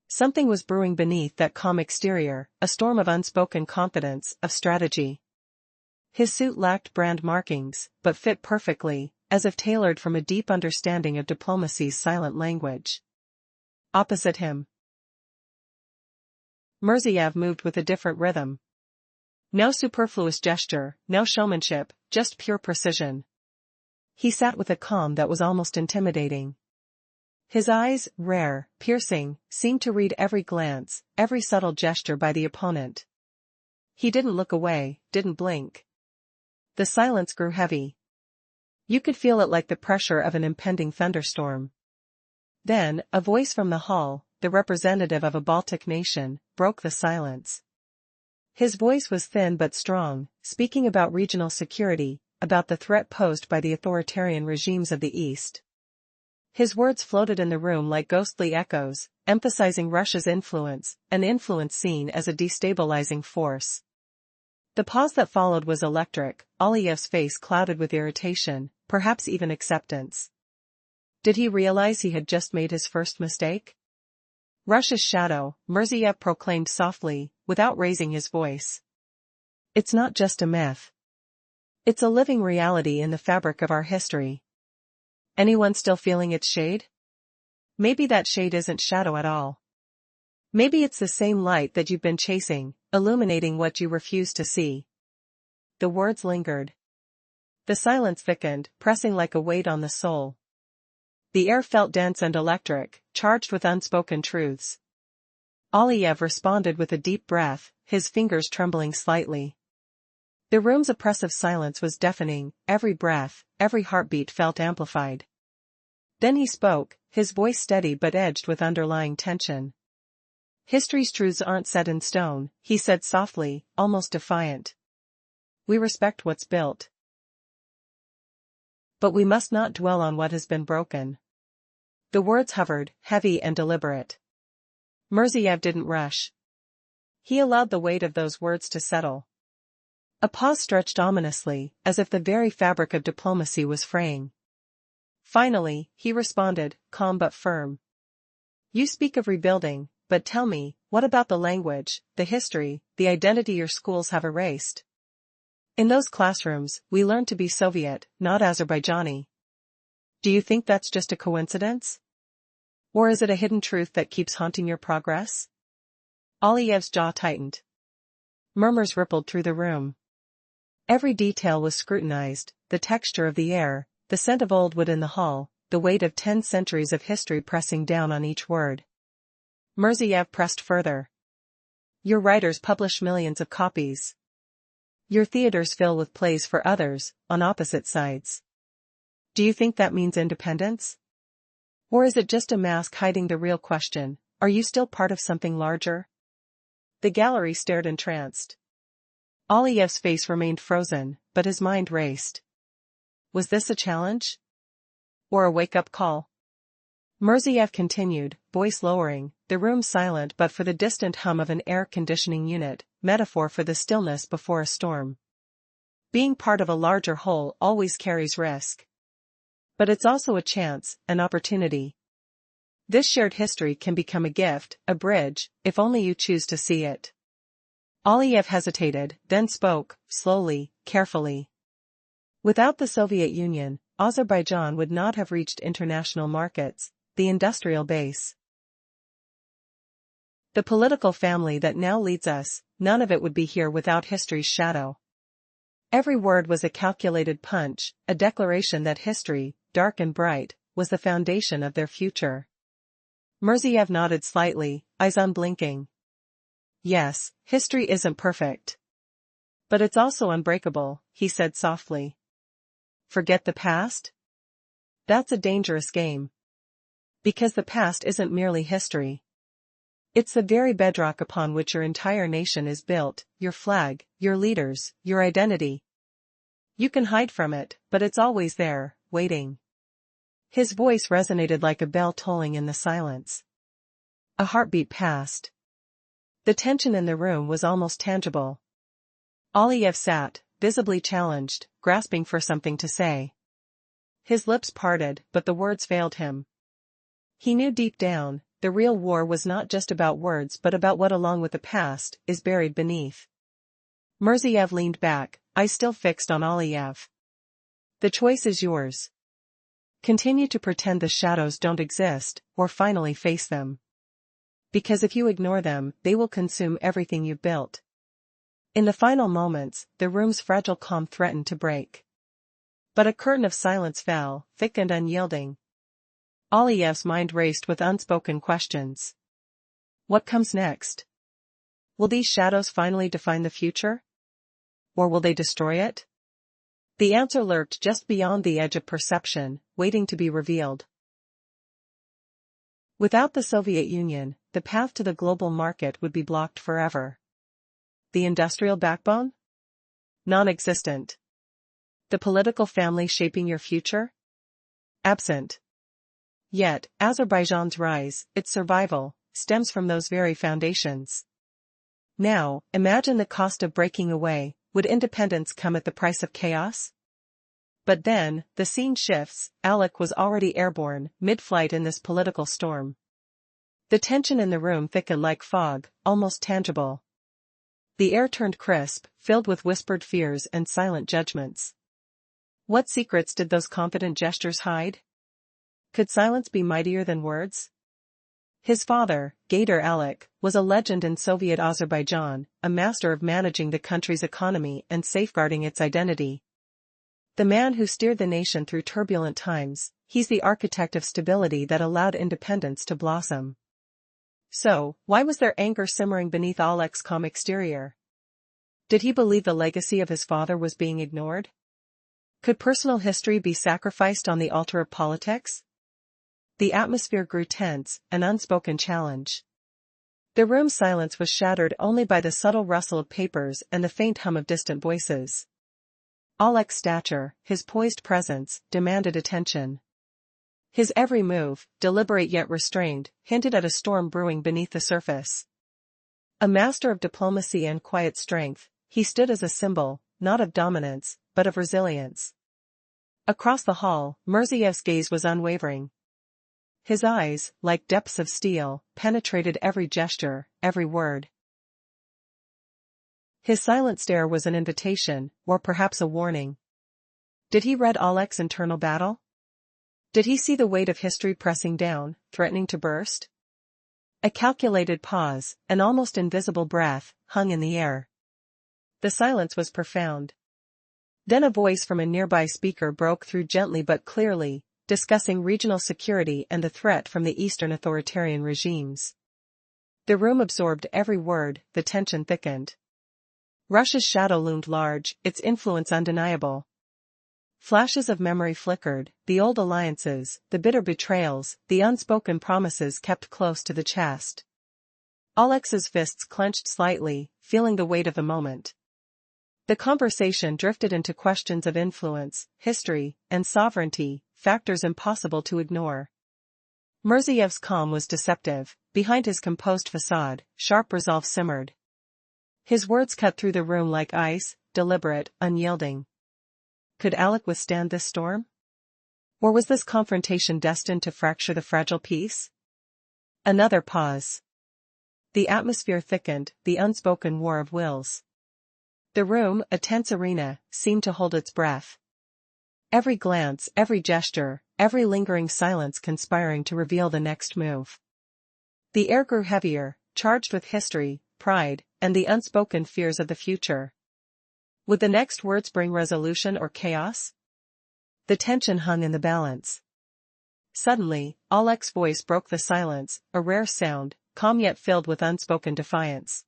Something was brewing beneath that calm exterior, a storm of unspoken confidence, of strategy. His suit lacked brand markings, but fit perfectly, as if tailored from a deep understanding of diplomacy's silent language. Opposite him, Mirziev moved with a different rhythm. No superfluous gesture, no showmanship, just pure precision. He sat with a calm that was almost intimidating. His eyes, rare, piercing, seemed to read every glance, every subtle gesture by the opponent. He didn't look away, didn't blink. The silence grew heavy. You could feel it like the pressure of an impending thunderstorm. Then, a voice from the hall, the representative of a Baltic nation, broke the silence. His voice was thin but strong, speaking about regional security, about the threat posed by the authoritarian regimes of the East. His words floated in the room like ghostly echoes, emphasizing Russia's influence, an influence seen as a destabilizing force. The pause that followed was electric, Aliyev's face clouded with irritation, perhaps even acceptance. Did he realize he had just made his first mistake? Russia's shadow, Mirziev proclaimed softly, without raising his voice. It's not just a myth. It's a living reality in the fabric of our history. Anyone still feeling its shade? Maybe that shade isn't shadow at all. Maybe it's the same light that you've been chasing, illuminating what you refuse to see. The words lingered. The silence thickened, pressing like a weight on the soul. The air felt dense and electric, charged with unspoken truths. Aliyev responded with a deep breath, his fingers trembling slightly. The room's oppressive silence was deafening, every breath, every heartbeat felt amplified. Then he spoke, his voice steady but edged with underlying tension. History's truths aren't set in stone, he said softly, almost defiant. We respect what's built. But we must not dwell on what has been broken. The words hovered, heavy and deliberate. Mirziev didn't rush. He allowed the weight of those words to settle. A pause stretched ominously, as if the very fabric of diplomacy was fraying. Finally, he responded, calm but firm. You speak of rebuilding, but tell me, what about the language, the history, the identity your schools have erased? In those classrooms, we learned to be Soviet, not Azerbaijani. Do you think that's just a coincidence? Or is it a hidden truth that keeps haunting your progress? Aliyev's jaw tightened. Murmurs rippled through the room. Every detail was scrutinized, the texture of the air, the scent of old wood in the hall, the weight of 10 centuries of history pressing down on each word. Mirziev pressed further. Your writers publish millions of copies. Your theaters fill with plays for others, on opposite sides. Do you think that means independence? Or is it just a mask hiding the real question, are you still part of something larger? The gallery stared entranced. Aliyev's face remained frozen, but his mind raced. Was this a challenge? Or a wake-up call? Mirziev continued, voice lowering, the room silent but for the distant hum of an air conditioning unit, metaphor for the stillness before a storm. Being part of a larger whole always carries risk. But it's also a chance, an opportunity. This shared history can become a gift, a bridge, if only you choose to see it. Aliyev hesitated, then spoke, slowly, carefully. Without the Soviet Union, Azerbaijan would not have reached international markets, the industrial base. The political family that now leads us, none of it would be here without history's shadow. Every word was a calculated punch, a declaration that history, dark and bright, was the foundation of their future. Mirziev nodded slightly, eyes unblinking. Yes, history isn't perfect. But it's also unbreakable, he said softly. Forget the past? That's a dangerous game. Because the past isn't merely history. It's the very bedrock upon which your entire nation is built, your flag, your leaders, your identity. You can hide from it, but it's always there, waiting. His voice resonated like a bell tolling in the silence. A heartbeat passed. The tension in the room was almost tangible. Aliyev sat, visibly challenged, grasping for something to say. His lips parted, but the words failed him. He knew deep down, the real war was not just about words but about what, along with the past, is buried beneath. Mirziev leaned back, eyes still fixed on Aliyev. The choice is yours. Continue to pretend the shadows don't exist, or finally face them. Because if you ignore them, they will consume everything you've built. In the final moments, the room's fragile calm threatened to break. But a curtain of silence fell, thick and unyielding. Aliyev's mind raced with unspoken questions. What comes next? Will these shadows finally define the future? Or will they destroy it? The answer lurked just beyond the edge of perception, waiting to be revealed. Without the Soviet Union, the path to the global market would be blocked forever. The industrial backbone? Non-existent. The political family shaping your future? Absent. Yet, Azerbaijan's rise, its survival, stems from those very foundations. Now, imagine the cost of breaking away. Would independence come at the price of chaos? But then, the scene shifts. Alec was already airborne, mid-flight in this political storm. The tension in the room thickened like fog, almost tangible. The air turned crisp, filled with whispered fears and silent judgments. What secrets did those confident gestures hide? Could silence be mightier than words? His father, Gaidar Alec, was a legend in Soviet Azerbaijan, a master of managing the country's economy and safeguarding its identity. The man who steered the nation through turbulent times, he's the architect of stability that allowed independence to blossom. So, why was there anger simmering beneath Alec's calm exterior? Did he believe the legacy of his father was being ignored? Could personal history be sacrificed on the altar of politics? The atmosphere grew tense, an unspoken challenge. The room's silence was shattered only by the subtle rustle of papers and the faint hum of distant voices. Alec's stature, his poised presence, demanded attention. His every move, deliberate yet restrained, hinted at a storm brewing beneath the surface. A master of diplomacy and quiet strength, he stood as a symbol, not of dominance, but of resilience. Across the hall, Mirziev's gaze was unwavering. His eyes, like depths of steel, penetrated every gesture, every word. His silent stare was an invitation, or perhaps a warning. Did he read Alec's internal battle? Did he see the weight of history pressing down, threatening to burst? A calculated pause, an almost invisible breath, hung in the air. The silence was profound. Then a voice from a nearby speaker broke through gently but clearly, discussing regional security and the threat from the Eastern authoritarian regimes. The room absorbed every word, the tension thickened. Russia's shadow loomed large, its influence undeniable. Flashes of memory flickered, the old alliances, the bitter betrayals, the unspoken promises kept close to the chest. Alex's fists clenched slightly, feeling the weight of the moment. The conversation drifted into questions of influence, history, and sovereignty, factors impossible to ignore. Mirziev's calm was deceptive. Behind his composed facade, sharp resolve simmered. His words cut through the room like ice, deliberate, unyielding. Could Alec withstand this storm? Or was this confrontation destined to fracture the fragile peace? Another pause. The atmosphere thickened, the unspoken war of wills. The room, a tense arena, seemed to hold its breath. Every glance, every gesture, every lingering silence conspiring to reveal the next move. The air grew heavier, charged with history, pride, and the unspoken fears of the future. Would the next words bring resolution or chaos? The tension hung in the balance. Suddenly, Alec's voice broke the silence, a rare sound, calm yet filled with unspoken defiance.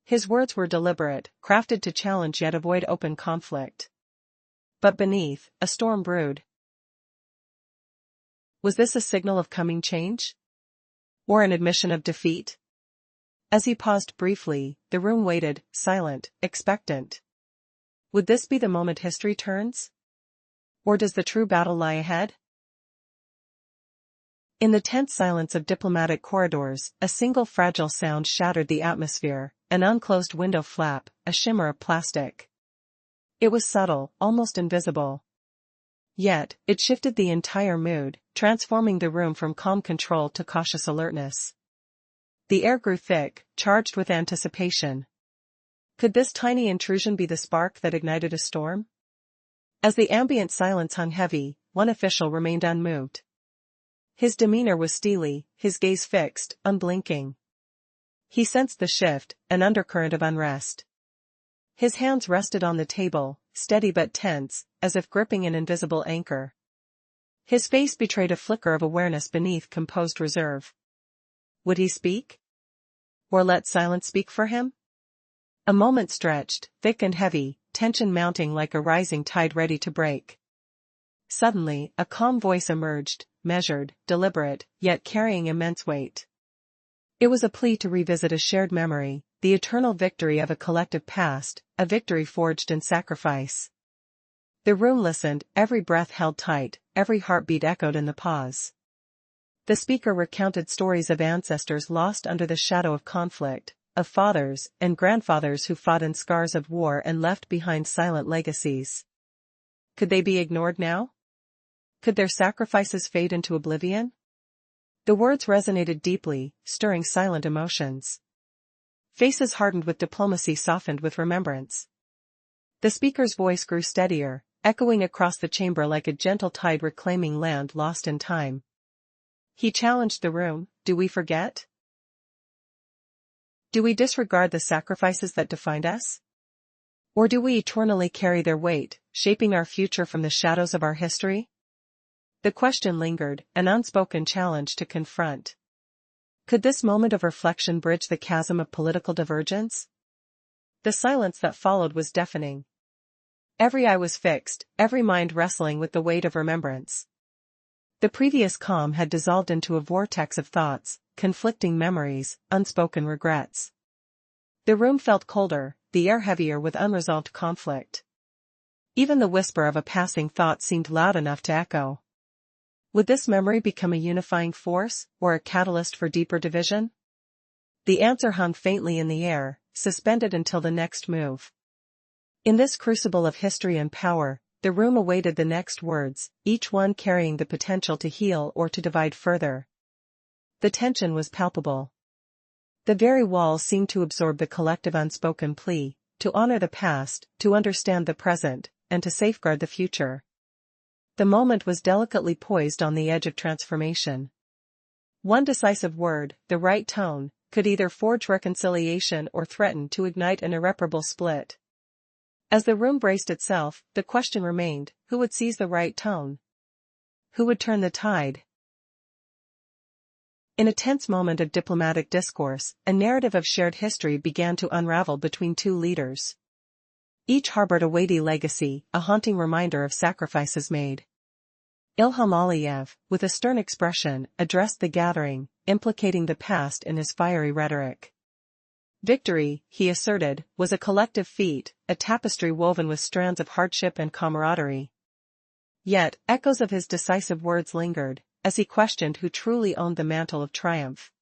His words were deliberate, crafted to challenge yet avoid open conflict. But beneath, a storm brewed. Was this a signal of coming change? Or an admission of defeat? As he paused briefly, the room waited, silent, expectant. Would this be the moment history turns? Or does the true battle lie ahead? In the tense silence of diplomatic corridors, a single fragile sound shattered the atmosphere, an unclosed window flap, a shimmer of plastic. It was subtle, almost invisible. Yet, it shifted the entire mood, transforming the room from calm control to cautious alertness. The air grew thick, charged with anticipation. Could this tiny intrusion be the spark that ignited a storm? As the ambient silence hung heavy, one official remained unmoved. His demeanor was steely, his gaze fixed, unblinking. He sensed the shift, an undercurrent of unrest. His hands rested on the table, steady but tense, as if gripping an invisible anchor. His face betrayed a flicker of awareness beneath composed reserve. Would he speak? Or let silence speak for him? A moment stretched, thick and heavy, tension mounting like a rising tide ready to break. Suddenly, a calm voice emerged, measured, deliberate, yet carrying immense weight. It was a plea to revisit a shared memory, the eternal victory of a collective past, a victory forged in sacrifice. The room listened, every breath held tight, every heartbeat echoed in the pause. The speaker recounted stories of ancestors lost under the shadow of conflict, of fathers and grandfathers who fought in scars of war and left behind silent legacies. Could they be ignored now? Could their sacrifices fade into oblivion? The words resonated deeply, stirring silent emotions. Faces hardened with diplomacy softened with remembrance. The speaker's voice grew steadier, echoing across the chamber like a gentle tide reclaiming land lost in time. He challenged the room, do we forget? Do we disregard the sacrifices that defined us? Or do we eternally carry their weight, shaping our future from the shadows of our history? The question lingered, an unspoken challenge to confront. Could this moment of reflection bridge the chasm of political divergence? The silence that followed was deafening. Every eye was fixed, every mind wrestling with the weight of remembrance. The previous calm had dissolved into a vortex of thoughts, conflicting memories, unspoken regrets. The room felt colder, the air heavier with unresolved conflict. Even the whisper of a passing thought seemed loud enough to echo. Would this memory become a unifying force, or a catalyst for deeper division? The answer hung faintly in the air, suspended until the next move. In this crucible of history and power, the room awaited the next words, each one carrying the potential to heal or to divide further. The tension was palpable. The very walls seemed to absorb the collective unspoken plea, to honor the past, to understand the present, and to safeguard the future. The moment was delicately poised on the edge of transformation. One decisive word, the right tone, could either forge reconciliation or threaten to ignite an irreparable split. As the room braced itself, the question remained, who would seize the right tone? Who would turn the tide? In a tense moment of diplomatic discourse, a narrative of shared history began to unravel between two leaders. Each harbored a weighty legacy, a haunting reminder of sacrifices made. Ilham Aliyev, with a stern expression, addressed the gathering, implicating the past in his fiery rhetoric. Victory, he asserted, was a collective feat, a tapestry woven with strands of hardship and camaraderie. Yet, echoes of his decisive words lingered, as he questioned who truly owned the mantle of triumph.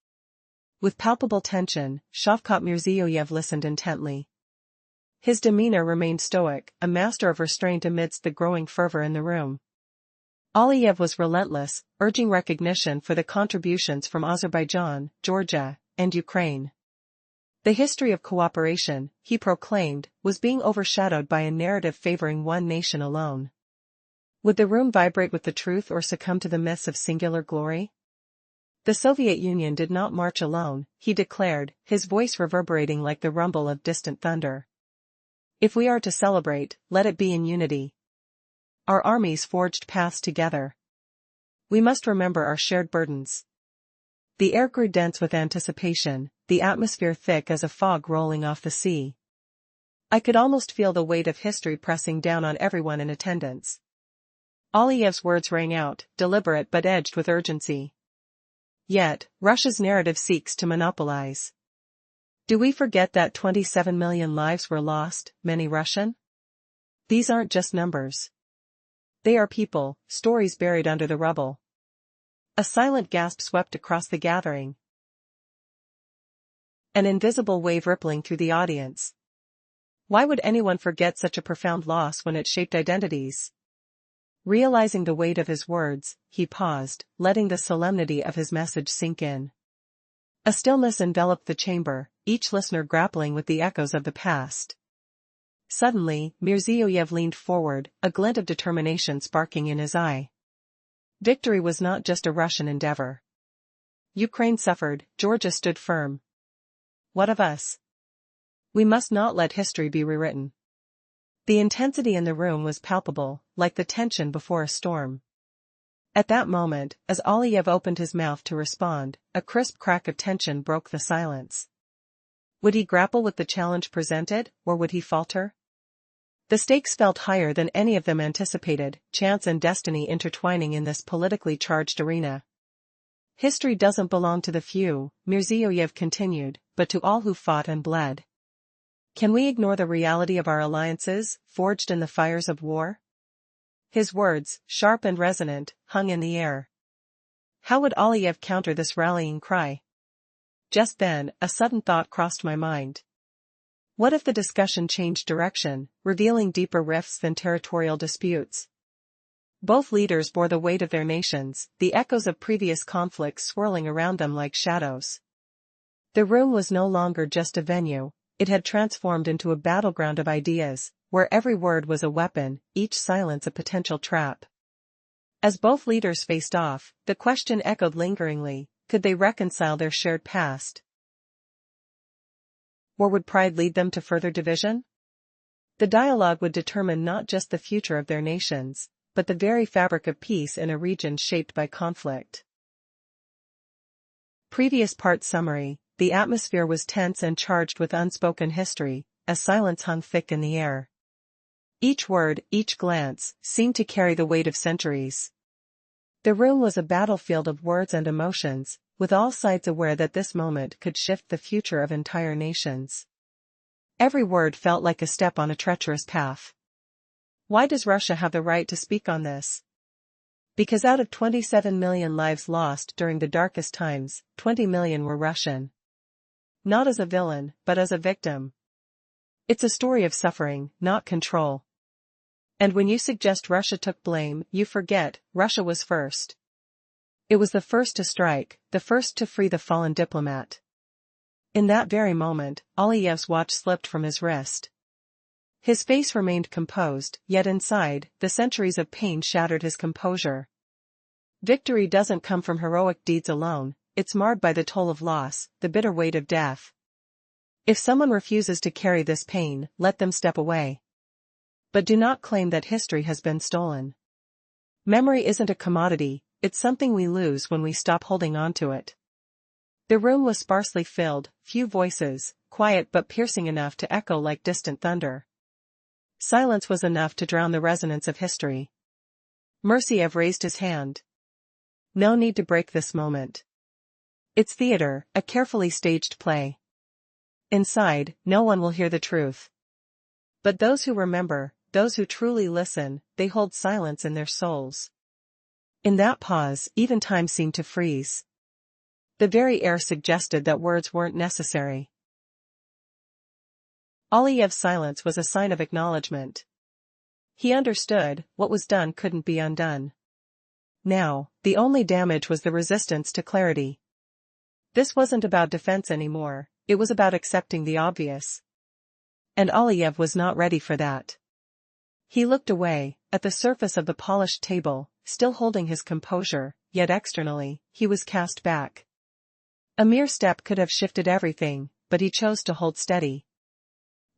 With palpable tension, Shavkat Mirziyoyev listened intently. His demeanor remained stoic, a master of restraint amidst the growing fervor in the room. Aliyev was relentless, urging recognition for the contributions from Azerbaijan, Georgia, and Ukraine. The history of cooperation, he proclaimed, was being overshadowed by a narrative favoring one nation alone. Would the room vibrate with the truth or succumb to the myths of singular glory? The Soviet Union did not march alone, he declared, his voice reverberating like the rumble of distant thunder. If we are to celebrate, let it be in unity. Our armies forged paths together. We must remember our shared burdens. The air grew dense with anticipation, the atmosphere thick as a fog rolling off the sea. I could almost feel the weight of history pressing down on everyone in attendance. Aliyev's words rang out, deliberate but edged with urgency. Yet, Russia's narrative seeks to monopolize. Do we forget that 27 million lives were lost, many Russian? These aren't just numbers. They are people, stories buried under the rubble. A silent gasp swept across the gathering. An invisible wave rippling through the audience. Why would anyone forget such a profound loss when it shaped identities? Realizing the weight of his words, he paused, letting the solemnity of his message sink in. A stillness enveloped the chamber, each listener grappling with the echoes of the past. Suddenly, Mirziyoyev leaned forward, a glint of determination sparking in his eye. Victory was not just a Russian endeavor. Ukraine suffered, Georgia stood firm. What of us? We must not let history be rewritten. The intensity in the room was palpable, like the tension before a storm. At that moment, as Aliyev opened his mouth to respond, a crisp crack of tension broke the silence. Would he grapple with the challenge presented, or would he falter? The stakes felt higher than any of them anticipated, chance and destiny intertwining in this politically charged arena. History doesn't belong to the few, Mirziyoyev continued, but to all who fought and bled. Can we ignore the reality of our alliances, forged in the fires of war? His words, sharp and resonant, hung in the air. How would Aliyev counter this rallying cry? Just then, a sudden thought crossed my mind. What if the discussion changed direction, revealing deeper rifts than territorial disputes? Both leaders bore the weight of their nations, the echoes of previous conflicts swirling around them like shadows. The room was no longer just a venue, it had transformed into a battleground of ideas, where every word was a weapon, each silence a potential trap. As both leaders faced off, the question echoed lingeringly, could they reconcile their shared past? Or would pride lead them to further division? The dialogue would determine not just the future of their nations, but the very fabric of peace in a region shaped by conflict. Previous part summary. The atmosphere was tense and charged with unspoken history, as silence hung thick in the air. Each word, each glance, seemed to carry the weight of centuries. The room was a battlefield of words and emotions, with all sides aware that this moment could shift the future of entire nations. Every word felt like a step on a treacherous path. Why does Russia have the right to speak on this? Because out of 27 million lives lost during the darkest times, 20 million were Russian. Not as a villain, but as a victim. It's a story of suffering, not control. And when you suggest Russia took blame, you forget, Russia was first. It was the first to strike, the first to free the fallen diplomat. In that very moment, Aliyev's watch slipped from his wrist. His face remained composed, yet inside, the centuries of pain shattered his composure. Victory doesn't come from heroic deeds alone, it's marred by the toll of loss, the bitter weight of death. If someone refuses to carry this pain, let them step away. But do not claim that history has been stolen. Memory isn't a commodity, it's something we lose when we stop holding on to it. The room was sparsely filled, few voices, quiet but piercing enough to echo like distant thunder. Silence was enough to drown the resonance of history. Mursiev raised his hand. No need to break this moment. It's theater, a carefully staged play. Inside, no one will hear the truth. But those who remember, those who truly listen, they hold silence in their souls. In that pause, even time seemed to freeze. The very air suggested that words weren't necessary. Aliyev's silence was a sign of acknowledgement. He understood, what was done couldn't be undone. Now, the only damage was the resistance to clarity. This wasn't about defense anymore, it was about accepting the obvious. And Aliyev was not ready for that. He looked away, at the surface of the polished table, still holding his composure, yet externally, he was cast back. A mere step could have shifted everything, but he chose to hold steady.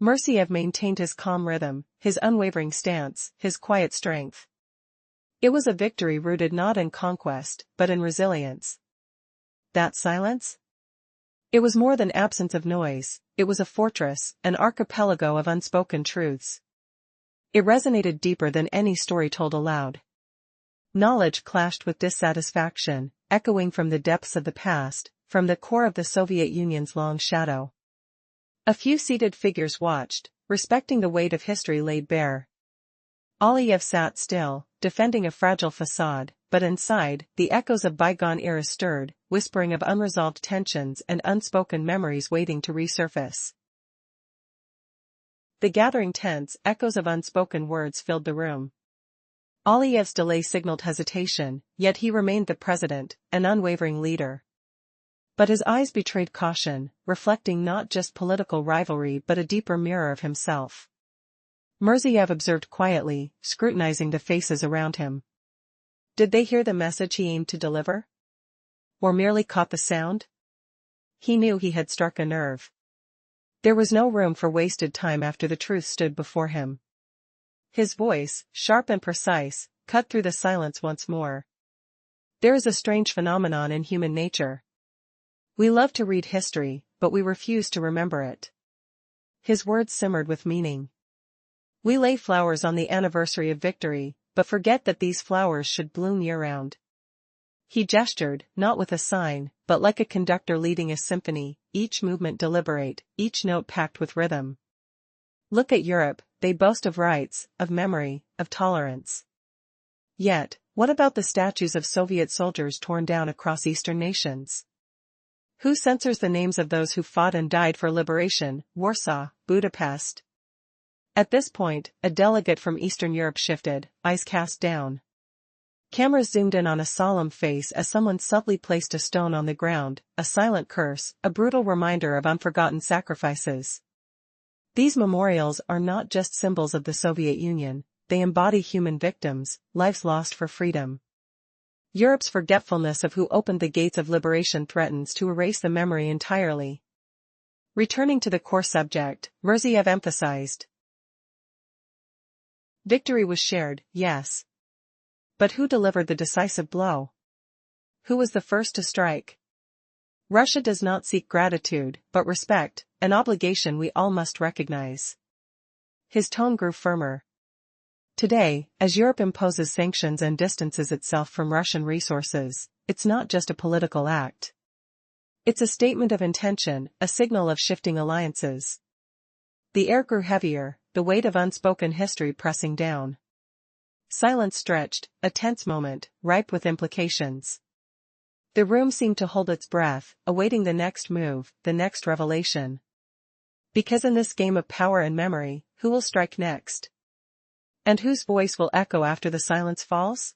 Mursiev maintained his calm rhythm, his unwavering stance, his quiet strength. It was a victory rooted not in conquest, but in resilience. that silence? It was more than absence of noise, it was a fortress, an archipelago of unspoken truths. It resonated deeper than any story told aloud. Knowledge clashed with dissatisfaction, echoing from the depths of the past, from the core of the Soviet Union's long shadow. A few seated figures watched, respecting the weight of history laid bare. Aliyev sat still, defending a fragile facade, but inside, the echoes of bygone eras stirred, whispering of unresolved tensions and unspoken memories waiting to resurface. The gathering tense echoes of unspoken words filled the room. Aliyev's delay signaled hesitation, yet he remained the president, an unwavering leader. But his eyes betrayed caution, reflecting not just political rivalry but a deeper mirror of himself. Mirziev observed quietly, scrutinizing the faces around him. Did they hear the message he aimed to deliver? Or merely caught the sound? He knew he had struck a nerve. There was no room for wasted time after the truth stood before him. His voice, sharp and precise, cut through the silence once more. There is a strange phenomenon in human nature. We love to read history, but we refuse to remember it. His words simmered with meaning. We lay flowers on the anniversary of victory, but forget that these flowers should bloom year-round. He gestured, not with a sign, but like a conductor leading a symphony, each movement deliberate, each note packed with rhythm. Look at Europe, they boast of rights, of memory, of tolerance. Yet, what about the statues of Soviet soldiers torn down across Eastern nations? Who censors the names of those who fought and died for liberation, Warsaw, Budapest? At this point, a delegate from Eastern Europe shifted, eyes cast down. Cameras zoomed in on a solemn face as someone subtly placed a stone on the ground, a silent curse, a brutal reminder of unforgotten sacrifices. These memorials are not just symbols of the Soviet Union, they embody human victims, lives lost for freedom. Europe's forgetfulness of who opened the gates of liberation threatens to erase the memory entirely. Returning to the core subject, Mirziev emphasized. Victory was shared, yes. But who delivered the decisive blow? Who was the first to strike? Russia does not seek gratitude, but respect, an obligation we all must recognize. His tone grew firmer. Today, as Europe imposes sanctions and distances itself from Russian resources, it's not just a political act. It's a statement of intention, a signal of shifting alliances. The air grew heavier, the weight of unspoken history pressing down. Silence stretched, a tense moment, ripe with implications. The room seemed to hold its breath, awaiting the next move, the next revelation. Because in this game of power and memory, who will strike next? And whose voice will echo after the silence falls?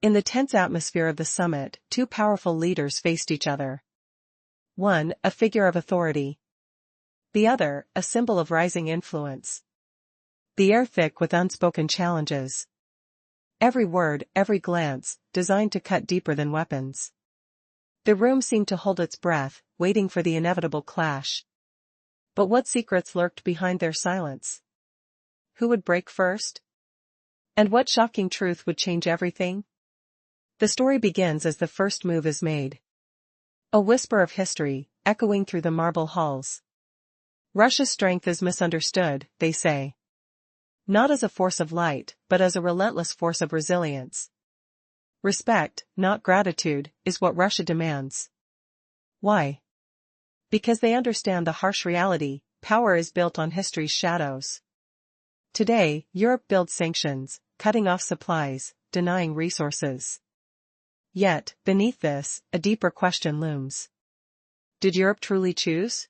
In the tense atmosphere of the summit, two powerful leaders faced each other. One, a figure of authority. The other, a symbol of rising influence. The air thick with unspoken challenges. Every word, every glance, designed to cut deeper than weapons. The room seemed to hold its breath, waiting for the inevitable clash. But what secrets lurked behind their silence? Who would break first? And what shocking truth would change everything? The story begins as the first move is made. A whisper of history, echoing through the marble halls. Russia's strength is misunderstood, they say. Not as a force of light, but as a relentless force of resilience. Respect, not gratitude, is what Russia demands. Why? Because they understand the harsh reality, power is built on history's shadows. Today, Europe builds sanctions, cutting off supplies, denying resources. Yet, beneath this, a deeper question looms. Did Europe truly choose?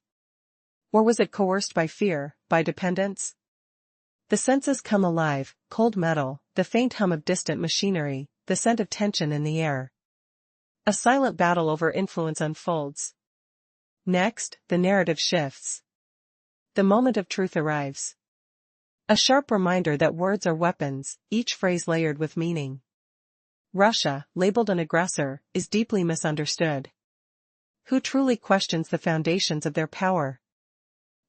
Or was it coerced by fear, by dependence? The senses come alive, cold metal, the faint hum of distant machinery, the scent of tension in the air. A silent battle over influence unfolds. Next, the narrative shifts. The moment of truth arrives. A sharp reminder that words are weapons, each phrase layered with meaning. Russia, labeled an aggressor, is deeply misunderstood. Who truly questions the foundations of their power?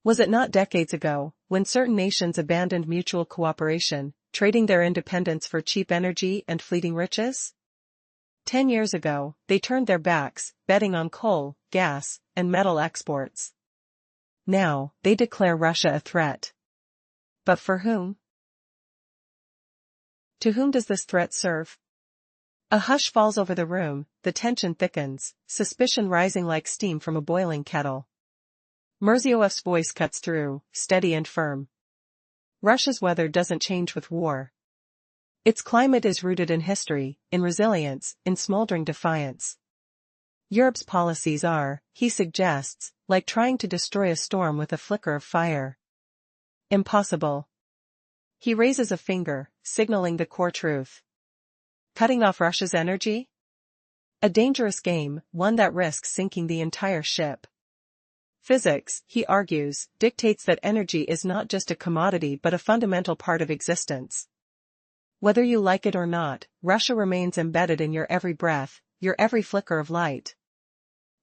Was it not decades ago, when certain nations abandoned mutual cooperation, trading their independence for cheap energy and fleeting riches? 10 years ago, they turned their backs, betting on coal, gas, and metal exports. Now, they declare Russia a threat. But for whom? To whom does this threat serve? A hush falls over the room, the tension thickens, suspicion rising like steam from a boiling kettle. Mirziyoyev's voice cuts through, steady and firm. Russia's weather doesn't change with war. Its climate is rooted in history, in resilience, in smoldering defiance. Europe's policies are, he suggests, like trying to destroy a storm with a flicker of fire. Impossible. He raises a finger, signaling the core truth. Cutting off Russia's energy? A dangerous game, one that risks sinking the entire ship. Physics, he argues, dictates that energy is not just a commodity but a fundamental part of existence. Whether you like it or not, Russia remains embedded in your every breath, your every flicker of light.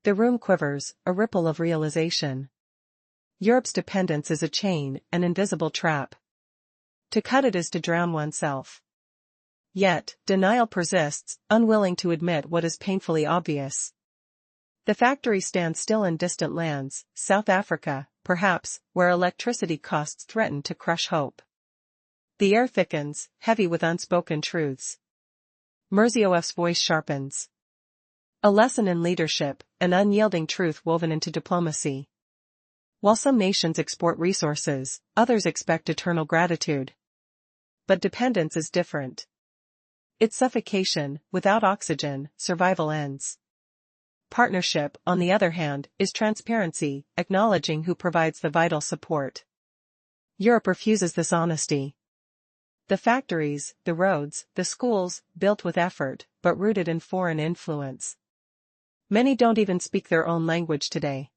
The room quivers, a ripple of realization. Europe's dependence is a chain, an invisible trap. To cut it is to drown oneself. Yet, denial persists, unwilling to admit what is painfully obvious. The factory stands still in distant lands, South Africa, perhaps, where electricity costs threaten to crush hope. The air thickens, heavy with unspoken truths. Mirziyoyev's voice sharpens. A lesson in leadership, an unyielding truth woven into diplomacy. While some nations export resources, others expect eternal gratitude. But dependence is different. It's suffocation, without oxygen, survival ends. Partnership, on the other hand, is transparency, acknowledging who provides the vital support. Europe refuses this honesty. The factories, the roads, the schools, built with effort, but rooted in foreign influence. Many don't even speak their own language today.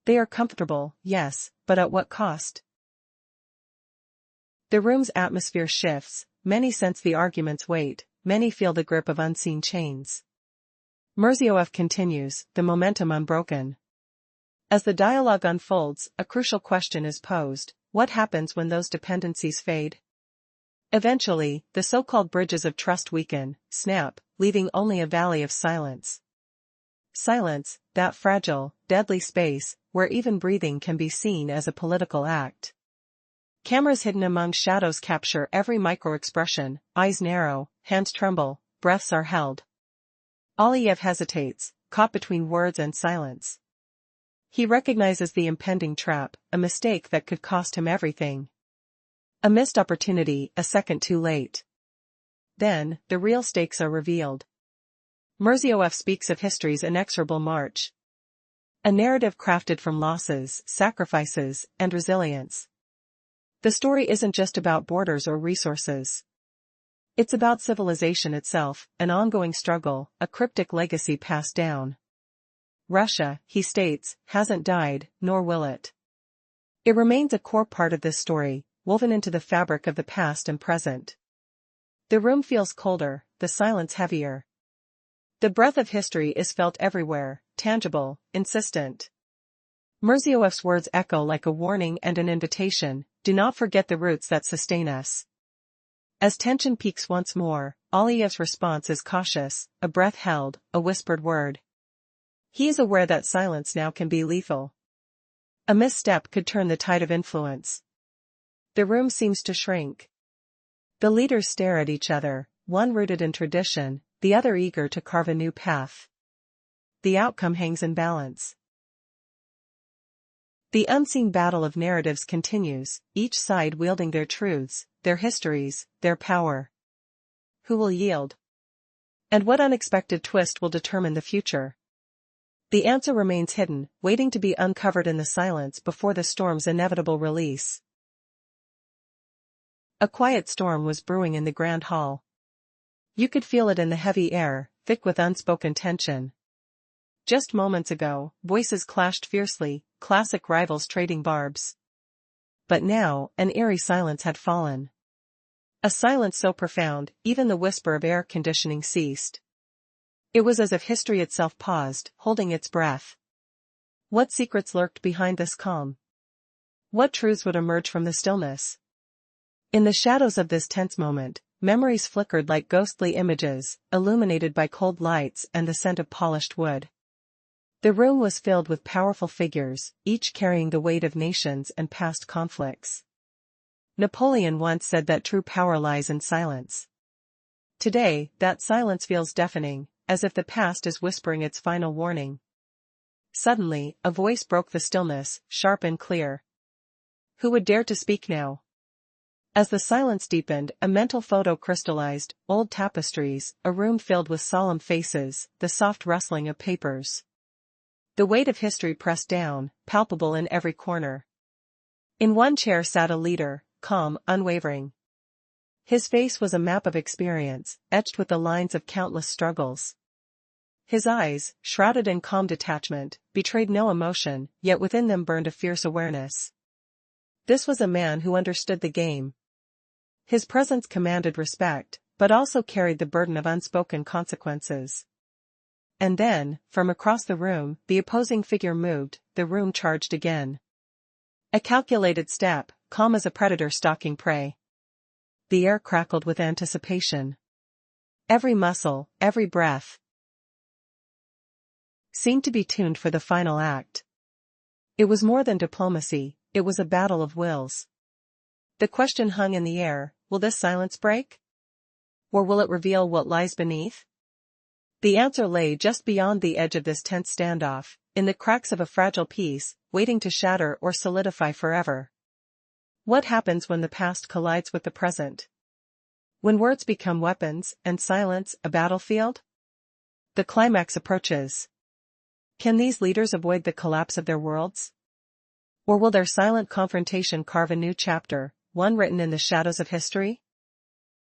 They are comfortable, yes, but at what cost? The room's atmosphere shifts, many sense the argument's weight, many feel the grip of unseen chains. Mirziyoyev continues, the momentum unbroken. As the dialogue unfolds, a crucial question is posed: what happens when those dependencies fade? Eventually, the so-called bridges of trust weaken, snap, leaving only a valley of silence. Silence, that fragile, deadly space, where even breathing can be seen as a political act. Cameras hidden among shadows capture every micro-expression, eyes narrow, hands tremble, breaths are held. Aliyev hesitates, caught between words and silence. He recognizes the impending trap, a mistake that could cost him everything. A missed opportunity, a second too late. Then, the real stakes are revealed. Mirziyoyev speaks of history's inexorable march. A narrative crafted from losses, sacrifices, and resilience. The story isn't just about borders or resources. It's about civilization itself, an ongoing struggle, a cryptic legacy passed down. Russia, he states, hasn't died, nor will it. It remains a core part of this story, woven into the fabric of the past and present. The room feels colder, the silence heavier. The breath of history is felt everywhere, tangible, insistent. Mirziyoyev's words echo like a warning and an invitation: do not forget the roots that sustain us. As tension peaks once more, Aliyev's response is cautious, a breath held, a whispered word. He is aware that silence now can be lethal. A misstep could turn the tide of influence. The room seems to shrink. The leaders stare at each other, one rooted in tradition, the other eager to carve a new path. The outcome hangs in balance. The unseen battle of narratives continues, each side wielding their truths, their histories, their power. Who will yield? And what unexpected twist will determine the future? The answer remains hidden, waiting to be uncovered in the silence before the storm's inevitable release. A quiet storm was brewing in the grand hall. You could feel it in the heavy air, thick with unspoken tension. Just moments ago, voices clashed fiercely, classic rivals trading barbs. But now, an eerie silence had fallen. A silence so profound, even the whisper of air conditioning ceased. It was as if history itself paused, holding its breath. What secrets lurked behind this calm? What truths would emerge from the stillness? In the shadows of this tense moment, memories flickered like ghostly images, illuminated by cold lights and the scent of polished wood. The room was filled with powerful figures, each carrying the weight of nations and past conflicts. Napoleon once said that true power lies in silence. Today, that silence feels deafening, as if the past is whispering its final warning. Suddenly, a voice broke the stillness, sharp and clear. Who would dare to speak now? As the silence deepened, a mental photo crystallized: old tapestries, a room filled with solemn faces, the soft rustling of papers. The weight of history pressed down, palpable in every corner. In one chair sat a leader, calm, unwavering. His face was a map of experience, etched with the lines of countless struggles. His eyes, shrouded in calm detachment, betrayed no emotion, yet within them burned a fierce awareness. This was a man who understood the game. His presence commanded respect, but also carried the burden of unspoken consequences. And then, from across the room, the opposing figure moved, the room charged again. A calculated step, calm as a predator stalking prey. The air crackled with anticipation. Every muscle, every breath, seemed to be tuned for the final act. It was more than diplomacy, it was a battle of wills. The question hung in the air: will this silence break? Or will it reveal what lies beneath? The answer lay just beyond the edge of this tense standoff, in the cracks of a fragile piece, waiting to shatter or solidify forever. What happens when the past collides with the present? When words become weapons, and silence a battlefield? The climax approaches. Can these leaders avoid the collapse of their worlds? Or will their silent confrontation carve a new chapter, one written in the shadows of history?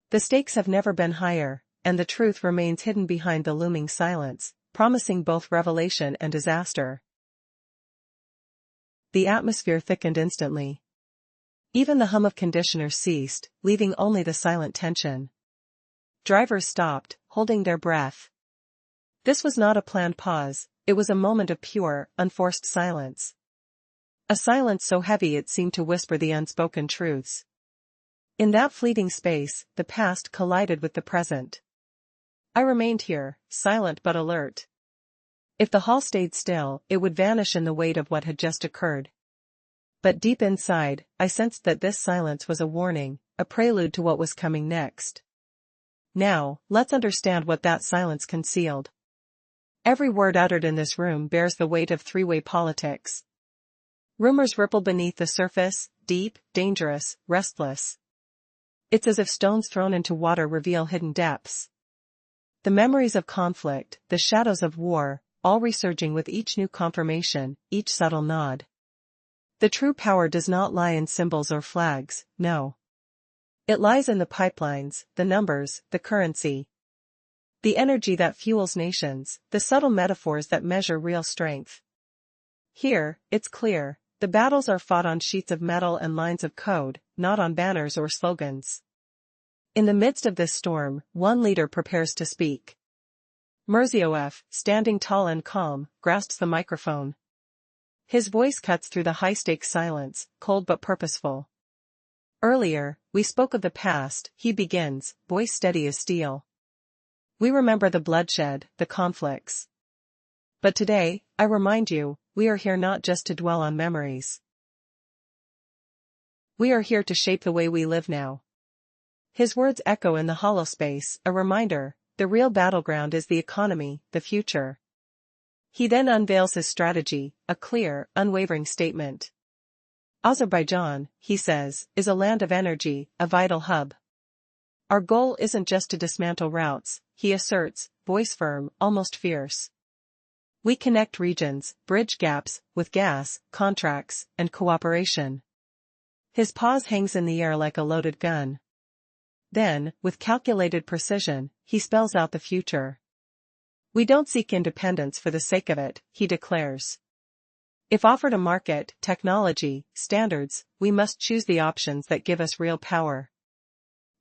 The stakes have never been higher, and the truth remains hidden behind the looming silence, promising both revelation and disaster. The atmosphere thickened instantly. Even the hum of conditioners ceased, leaving only the silent tension. Drivers stopped, holding their breath. This was not a planned pause, it was a moment of pure, unforced silence. A silence so heavy it seemed to whisper the unspoken truths. In that fleeting space, the past collided with the present. I remained here, silent but alert. If the hall stayed still, it would vanish in the weight of what had just occurred. But deep inside, I sensed that this silence was a warning, a prelude to what was coming next. Now, let's understand what that silence concealed. Every word uttered in this room bears the weight of three-way politics. Rumors ripple beneath the surface, deep, dangerous, restless. It's as if stones thrown into water reveal hidden depths. The memories of conflict, the shadows of war, all resurging with each new confirmation, each subtle nod. The true power does not lie in symbols or flags, no. It lies in the pipelines, the numbers, the currency. The energy that fuels nations, the subtle metaphors that measure real strength. Here, it's clear, the battles are fought on sheets of metal and lines of code, not on banners or slogans. In the midst of this storm, one leader prepares to speak. Mirzioev, standing tall and calm, grasps the microphone. His voice cuts through the high-stakes silence, cold but purposeful. Earlier, we spoke of the past, he begins, voice steady as steel. We remember the bloodshed, the conflicts. But today, I remind you, we are here not just to dwell on memories. We are here to shape the way we live now. His words echo in the hollow space, a reminder, the real battleground is the economy, the future. He then unveils his strategy, a clear, unwavering statement. Azerbaijan, he says, is a land of energy, a vital hub. Our goal isn't just to dismantle routes, he asserts, voice firm, almost fierce. We connect regions, bridge gaps, with gas, contracts, and cooperation. His pause hangs in the air like a loaded gun. Then, with calculated precision, he spells out the future. We don't seek independence for the sake of it, he declares. If offered a market, technology, standards, we must choose the options that give us real power.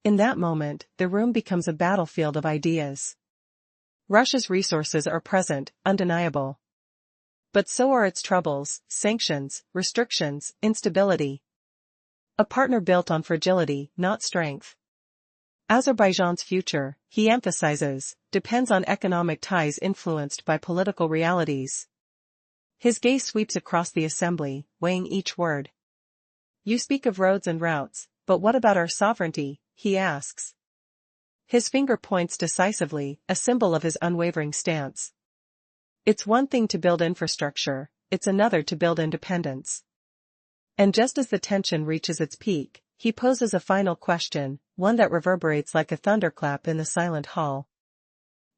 In that moment, the room becomes a battlefield of ideas. Russia's resources are present, undeniable. But so are its troubles, sanctions, restrictions, instability. A partner built on fragility, not strength. Azerbaijan's future, he emphasizes, depends on economic ties influenced by political realities. His gaze sweeps across the assembly, weighing each word. You speak of roads and routes, but what about our sovereignty, he asks. His finger points decisively, a symbol of his unwavering stance. It's one thing to build infrastructure, it's another to build independence. And just as the tension reaches its peak, he poses a final question, one that reverberates like a thunderclap in the silent hall.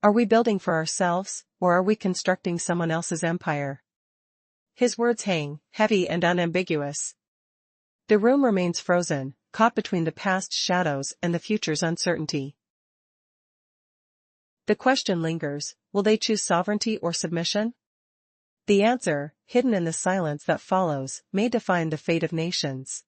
Are we building for ourselves, or are we constructing someone else's empire? His words hang, heavy and unambiguous. The room remains frozen, caught between the past's shadows and the future's uncertainty. The question lingers, will they choose sovereignty or submission? The answer, hidden in the silence that follows, may define the fate of nations.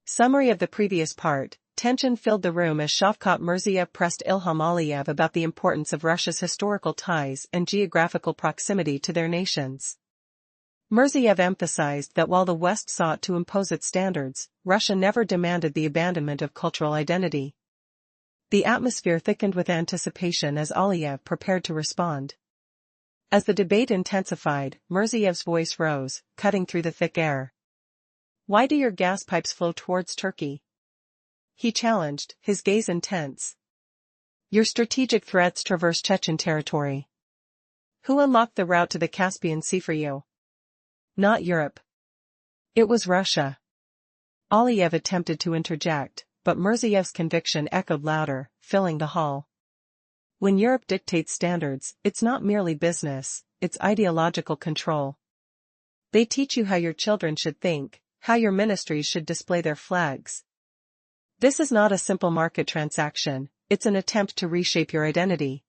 Summary of the previous part. Tension filled the room as Shavkat Mirziyoyev pressed Ilham Aliyev about the importance of Russia's historical ties and geographical proximity to their nations. Mirziyoyev emphasized that while the West sought to impose its standards, Russia never demanded the abandonment of cultural identity. The atmosphere thickened with anticipation as Aliyev prepared to respond. As the debate intensified, Mirziyev's voice rose, cutting through the thick air. Why do your gas pipes flow towards Turkey? He challenged, his gaze intense. Your strategic threats traverse Chechen territory. Who unlocked the route to the Caspian Sea for you? Not Europe. It was Russia. Aliyev attempted to interject, but Mirziyev's conviction echoed louder, filling the hall. When Europe dictates standards, it's not merely business, it's ideological control. They teach you how your children should think, how your ministries should display their flags. This is not a simple market transaction, it's an attempt to reshape your identity.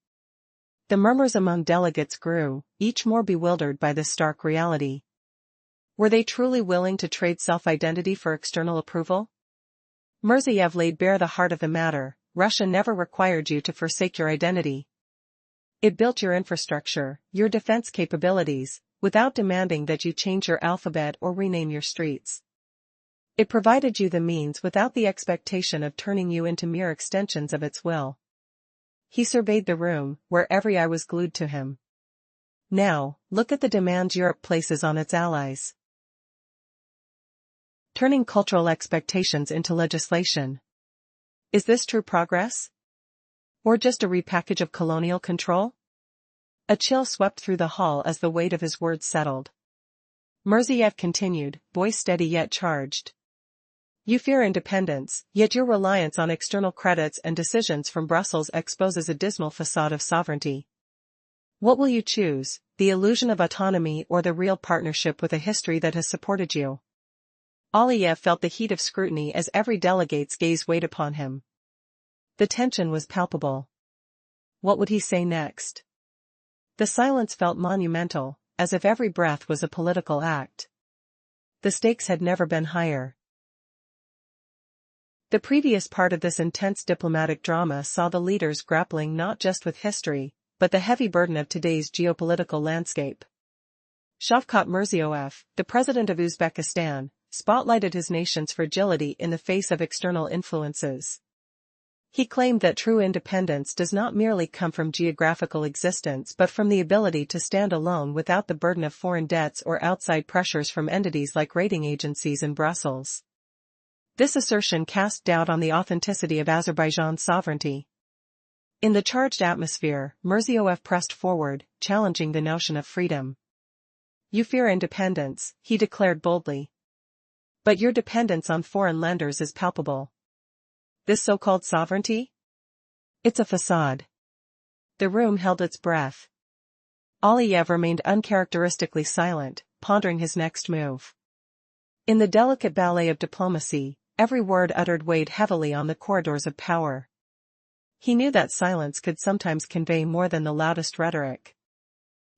The murmurs among delegates grew, each more bewildered by this stark reality. Were they truly willing to trade self-identity for external approval? Mirziyoyev laid bare the heart of the matter. Russia never required you to forsake your identity. It built your infrastructure, your defense capabilities, without demanding that you change your alphabet or rename your streets. It provided you the means without the expectation of turning you into mere extensions of its will. He surveyed the room, where every eye was glued to him. Now, look at the demands Europe places on its allies. Turning cultural expectations into legislation. Is this true progress? Or just a repackage of colonial control? A chill swept through the hall as the weight of his words settled. Mirziyoyev continued, voice steady yet charged. You fear independence, yet your reliance on external credits and decisions from Brussels exposes a dismal facade of sovereignty. What will you choose, the illusion of autonomy or the real partnership with a history that has supported you? Aliyev felt the heat of scrutiny as every delegate's gaze weighed upon him. The tension was palpable. What would he say next? The silence felt monumental, as if every breath was a political act. The stakes had never been higher. The previous part of this intense diplomatic drama saw the leaders grappling not just with history, but the heavy burden of today's geopolitical landscape. Shavkat Mirziyoyev, the president of Uzbekistan, spotlighted his nation's fragility in the face of external influences. He claimed that true independence does not merely come from geographical existence but from the ability to stand alone without the burden of foreign debts or outside pressures from entities like rating agencies in Brussels. This assertion cast doubt on the authenticity of Azerbaijan's sovereignty. In the charged atmosphere, Mirziyoyev pressed forward, challenging the notion of freedom. You fear independence, he declared boldly. But your dependence on foreign lenders is palpable. This so-called sovereignty? It's a facade. The room held its breath. Aliyev remained uncharacteristically silent, pondering his next move. In the delicate ballet of diplomacy, every word uttered weighed heavily on the corridors of power. He knew that silence could sometimes convey more than the loudest rhetoric.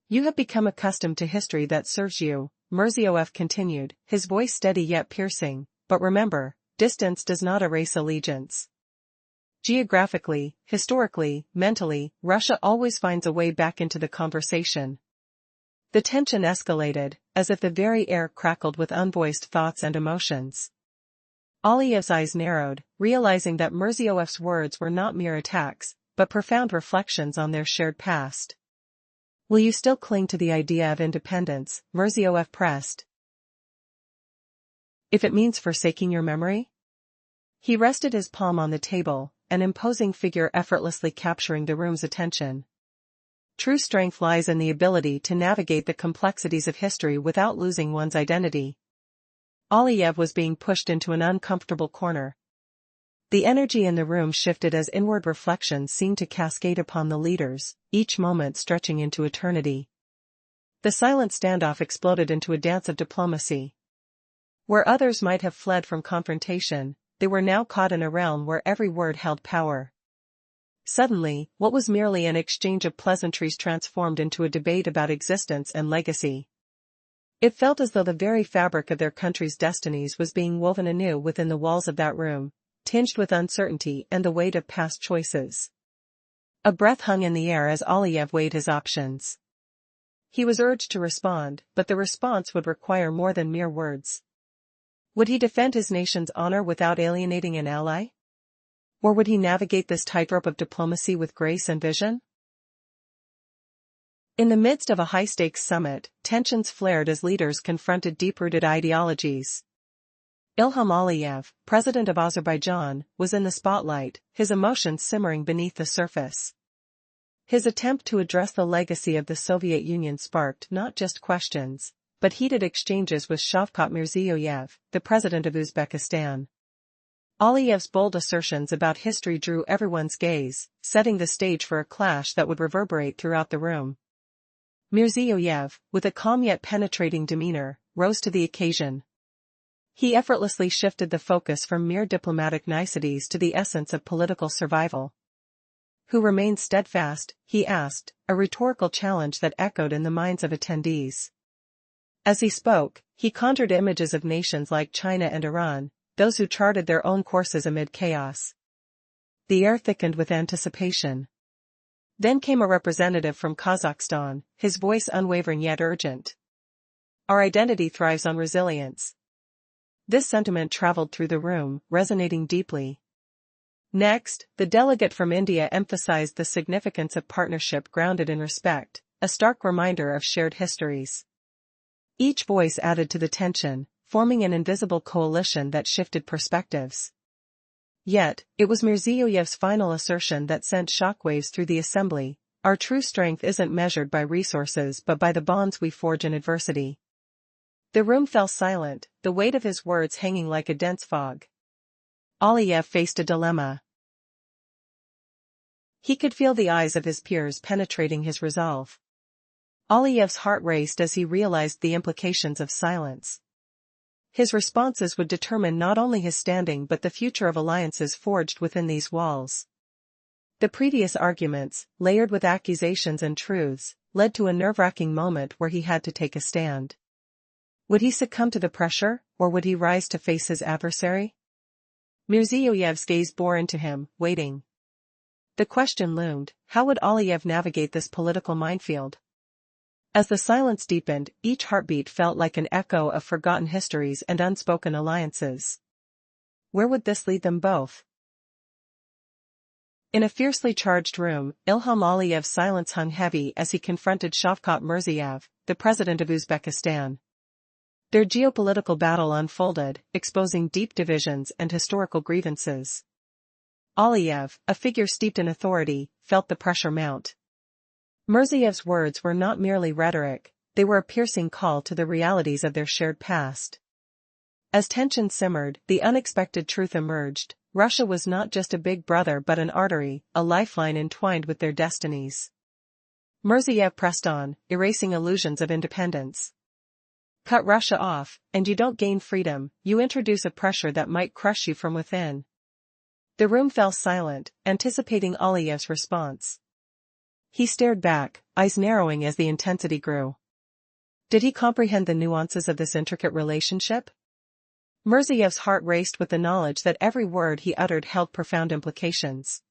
You have become accustomed to history that serves you, Mirziyoyev continued, his voice steady yet piercing, but remember, distance does not erase allegiance. Geographically, historically, mentally, Russia always finds a way back into the conversation. The tension escalated, as if the very air crackled with unvoiced thoughts and emotions. Aliyev's eyes narrowed, realizing that Mirziyoyev's words were not mere attacks, but profound reflections on their shared past. Will you still cling to the idea of independence? Mirziyoyev pressed. If it means forsaking your memory? He rested his palm on the table, an imposing figure effortlessly capturing the room's attention. True strength lies in the ability to navigate the complexities of history without losing one's identity. Aliyev was being pushed into an uncomfortable corner. The energy in the room shifted as inward reflections seemed to cascade upon the leaders, each moment stretching into eternity. The silent standoff exploded into a dance of diplomacy. Where others might have fled from confrontation, they were now caught in a realm where every word held power. Suddenly, what was merely an exchange of pleasantries transformed into a debate about existence and legacy. It felt as though the very fabric of their country's destinies was being woven anew within the walls of that room, tinged with uncertainty and the weight of past choices. A breath hung in the air as Aliyev weighed his options. He was urged to respond, but the response would require more than mere words. Would he defend his nation's honor without alienating an ally? Or would he navigate this tightrope of diplomacy with grace and vision? In the midst of a high-stakes summit, tensions flared as leaders confronted deep-rooted ideologies. Ilham Aliyev, president of Azerbaijan, was in the spotlight, his emotions simmering beneath the surface. His attempt to address the legacy of the Soviet Union sparked not just questions, but heated exchanges with Shavkat Mirziyoyev, the president of Uzbekistan. Aliyev's bold assertions about history drew everyone's gaze, setting the stage for a clash that would reverberate throughout the room. Mirziyoyev, with a calm yet penetrating demeanor, rose to the occasion. He effortlessly shifted the focus from mere diplomatic niceties to the essence of political survival. Who remains steadfast? He asked, a rhetorical challenge that echoed in the minds of attendees. As he spoke, he conjured images of nations like China and Iran, those who charted their own courses amid chaos. The air thickened with anticipation. Then came a representative from Kazakhstan, his voice unwavering yet urgent. Our identity thrives on resilience. This sentiment traveled through the room, resonating deeply. Next, the delegate from India emphasized the significance of partnership grounded in respect, a stark reminder of shared histories. Each voice added to the tension, forming an invisible coalition that shifted perspectives. Yet, it was Mirziyoyev's final assertion that sent shockwaves through the assembly. Our true strength isn't measured by resources but by the bonds we forge in adversity. The room fell silent, the weight of his words hanging like a dense fog. Aliyev faced a dilemma. He could feel the eyes of his peers penetrating his resolve. Aliyev's heart raced as he realized the implications of silence. His responses would determine not only his standing but the future of alliances forged within these walls. The previous arguments, layered with accusations and truths, led to a nerve-wracking moment where he had to take a stand. Would he succumb to the pressure, or would he rise to face his adversary? Mirziyoyev's gaze bore into him, waiting. The question loomed, how would Aliyev navigate this political minefield? As the silence deepened, each heartbeat felt like an echo of forgotten histories and unspoken alliances. Where would this lead them both? In a fiercely charged room, Ilham Aliyev's silence hung heavy as he confronted Shavkat Mirziyoyev, the president of Uzbekistan. Their geopolitical battle unfolded, exposing deep divisions and historical grievances. Aliyev, a figure steeped in authority, felt the pressure mount. Mirziyoyev's words were not merely rhetoric, they were a piercing call to the realities of their shared past. As tension simmered, the unexpected truth emerged. Russia was not just a big brother but an artery, a lifeline entwined with their destinies. Mirziyoyev pressed on, erasing illusions of independence. Cut Russia off, and you don't gain freedom, you introduce a pressure that might crush you from within. The room fell silent, anticipating Aliyev's response. He stared back, eyes narrowing as the intensity grew. Did he comprehend the nuances of this intricate relationship? Mirziyoyev's heart raced with the knowledge that every word he uttered held profound implications.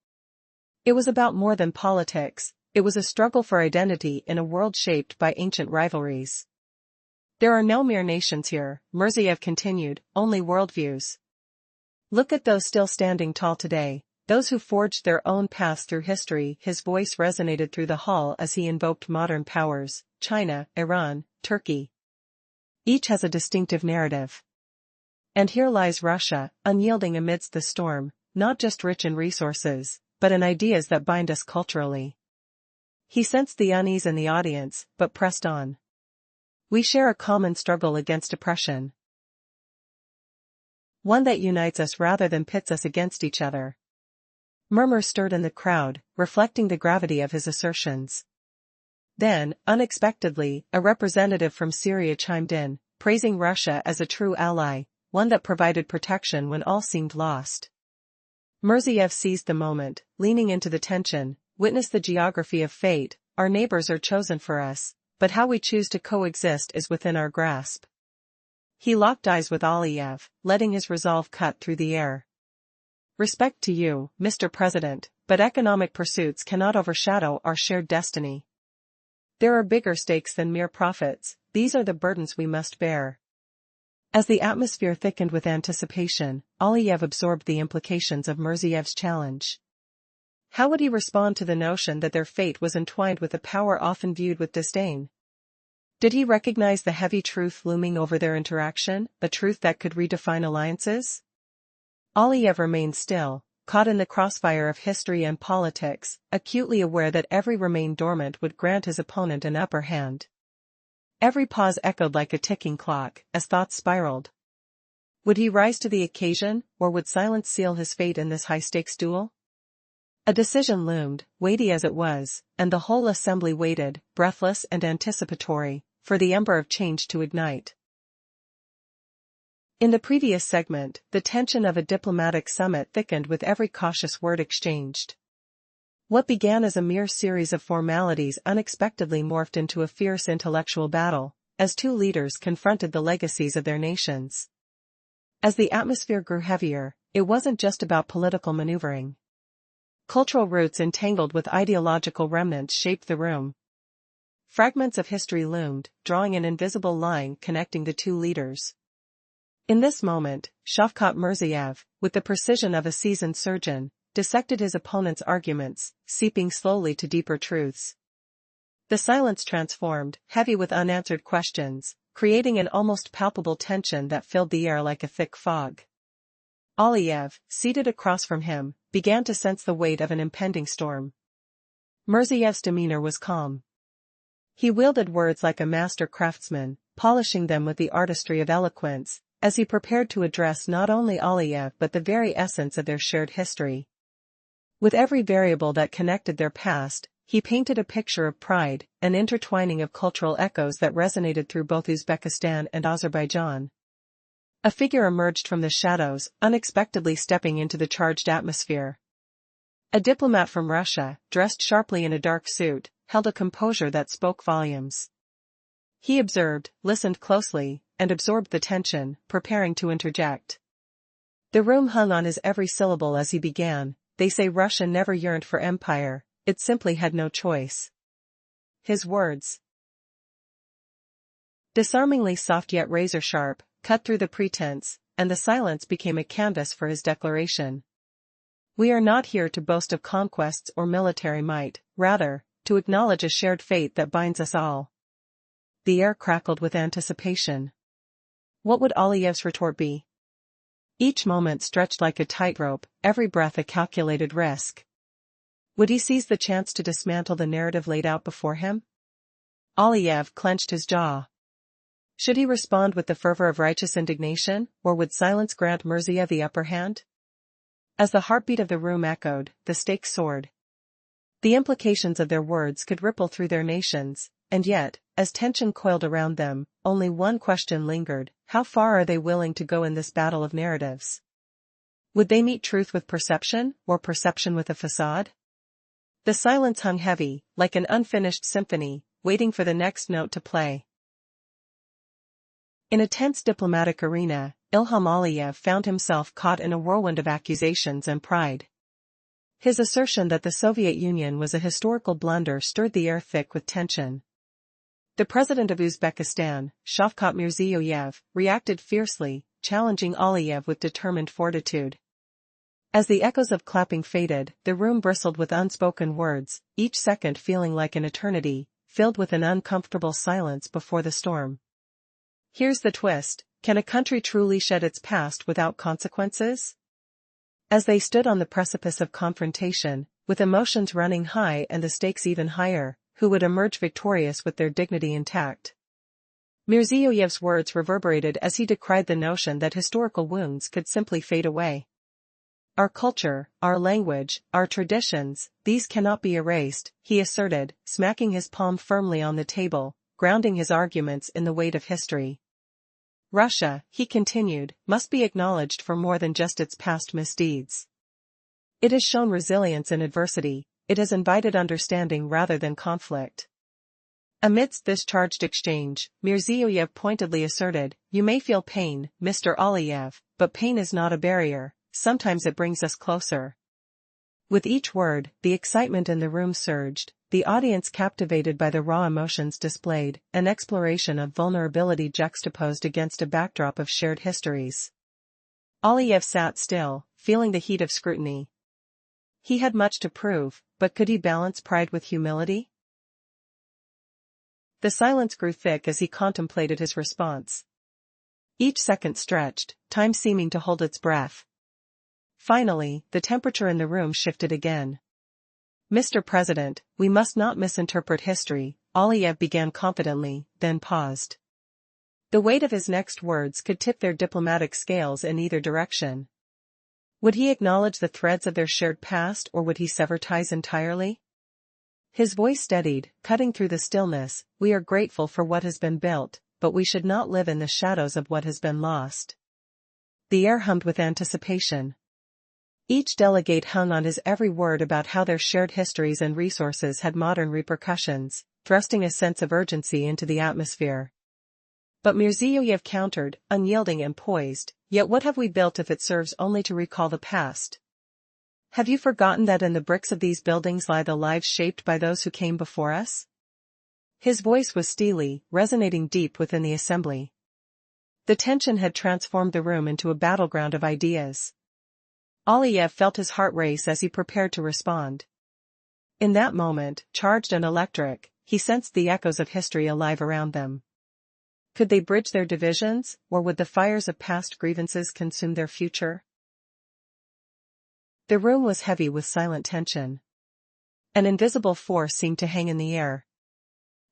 It was about more than politics, it was a struggle for identity in a world shaped by ancient rivalries. There are no mere nations here, Mirziyoyev continued, only worldviews. Look at those still standing tall today, those who forged their own paths through history. His voice resonated through the hall as he invoked modern powers, China, Iran, Turkey. Each has a distinctive narrative. And here lies Russia, unyielding amidst the storm, not just rich in resources, but in ideas that bind us culturally. He sensed the unease in the audience, but pressed on. We share a common struggle against oppression. One that unites us rather than pits us against each other. Murmurs stirred in the crowd, reflecting the gravity of his assertions. Then, unexpectedly, a representative from Syria chimed in, praising Russia as a true ally, one that provided protection when all seemed lost. Mirziev seized the moment, leaning into the tension. Witness the geography of fate. Our neighbors are chosen for us, but how we choose to coexist is within our grasp. He locked eyes with Aliyev, letting his resolve cut through the air. Respect to you, Mr. President, but economic pursuits cannot overshadow our shared destiny. There are bigger stakes than mere profits. These are the burdens we must bear. As the atmosphere thickened with anticipation, Aliyev absorbed the implications of Mirziev's challenge. How would he respond to the notion that their fate was entwined with a power often viewed with disdain? Did he recognize the heavy truth looming over their interaction, a truth that could redefine alliances? Aliyev remained still, caught in the crossfire of history and politics, acutely aware that every remain dormant would grant his opponent an upper hand. Every pause echoed like a ticking clock, as thoughts spiraled. Would he rise to the occasion, or would silence seal his fate in this high-stakes duel? A decision loomed, weighty as it was, and the whole assembly waited, breathless and anticipatory, for the ember of change to ignite. In the previous segment, the tension of a diplomatic summit thickened with every cautious word exchanged. What began as a mere series of formalities unexpectedly morphed into a fierce intellectual battle, as two leaders confronted the legacies of their nations. As the atmosphere grew heavier, it wasn't just about political maneuvering. Cultural roots entangled with ideological remnants shaped the room. Fragments of history loomed, drawing an invisible line connecting the two leaders. In this moment, Shavkat Mirziev, with the precision of a seasoned surgeon, dissected his opponent's arguments, seeping slowly to deeper truths. The silence transformed, heavy with unanswered questions, creating an almost palpable tension that filled the air like a thick fog. Aliyev, seated across from him, began to sense the weight of an impending storm. Mirziev's demeanor was calm. He wielded words like a master craftsman, polishing them with the artistry of eloquence, as he prepared to address not only Aliyev but the very essence of their shared history. With every variable that connected their past, he painted a picture of pride, an intertwining of cultural echoes that resonated through both Uzbekistan and Azerbaijan. A figure emerged from the shadows, unexpectedly stepping into the charged atmosphere. A diplomat from Russia, dressed sharply in a dark suit, held a composure that spoke volumes. He observed, listened closely, and absorbed the tension, preparing to interject. The room hung on his every syllable as he began. They say Russia never yearned for empire, it simply had no choice. His words, disarmingly soft yet razor-sharp, cut through the pretense, and the silence became a canvas for his declaration. We are not here to boast of conquests or military might, rather, to acknowledge a shared fate that binds us all. The air crackled with anticipation. What would Aliyev's retort be? Each moment stretched like a tightrope, every breath a calculated risk. Would he seize the chance to dismantle the narrative laid out before him? Aliyev clenched his jaw. Should he respond with the fervor of righteous indignation, or would silence grant Mirziev the upper hand? As the heartbeat of the room echoed, the stakes soared. The implications of their words could ripple through their nations, and yet, as tension coiled around them, only one question lingered: how far are they willing to go in this battle of narratives? Would they meet truth with perception, or perception with a facade? The silence hung heavy, like an unfinished symphony, waiting for the next note to play. In a tense diplomatic arena, Ilham Aliyev found himself caught in a whirlwind of accusations and pride. His assertion that the Soviet Union was a historical blunder stirred the air thick with tension. The president of Uzbekistan, Shavkat Mirziyoyev, reacted fiercely, challenging Aliyev with determined fortitude. As the echoes of clapping faded, the room bristled with unspoken words, each second feeling like an eternity, filled with an uncomfortable silence before the storm. Here's the twist: can a country truly shed its past without consequences? As they stood on the precipice of confrontation, with emotions running high and the stakes even higher, who would emerge victorious with their dignity intact? Mirziyoyev's words reverberated as he decried the notion that historical wounds could simply fade away. Our culture, our language, our traditions, these cannot be erased, he asserted, smacking his palm firmly on the table, grounding his arguments in the weight of history. Russia, he continued, must be acknowledged for more than just its past misdeeds. It has shown resilience in adversity, it has invited understanding rather than conflict. Amidst this charged exchange, Mirziyoyev pointedly asserted, "You may feel pain, Mr. Aliyev, but pain is not a barrier, sometimes it brings us closer." With each word, the excitement in the room surged, the audience captivated by the raw emotions displayed, an exploration of vulnerability juxtaposed against a backdrop of shared histories. Aliyev sat still, feeling the heat of scrutiny. He had much to prove, but could he balance pride with humility? The silence grew thick as he contemplated his response. Each second stretched, time seeming to hold its breath. Finally, the temperature in the room shifted again. "Mr. President, we must not misinterpret history," Aliyev began confidently, then paused. The weight of his next words could tip their diplomatic scales in either direction. Would he acknowledge the threads of their shared past, or would he sever ties entirely? His voice steadied, cutting through the stillness. "We are grateful for what has been built, but we should not live in the shadows of what has been lost." The air hummed with anticipation. Each delegate hung on his every word about how their shared histories and resources had modern repercussions, thrusting a sense of urgency into the atmosphere. But Mirziyoyev countered, unyielding and poised, "Yet what have we built if it serves only to recall the past? Have you forgotten that in the bricks of these buildings lie the lives shaped by those who came before us?" His voice was steely, resonating deep within the assembly. The tension had transformed the room into a battleground of ideas. Aliyev felt his heart race as he prepared to respond. In that moment, charged and electric, he sensed the echoes of history alive around them. Could they bridge their divisions, or would the fires of past grievances consume their future? The room was heavy with silent tension. An invisible force seemed to hang in the air.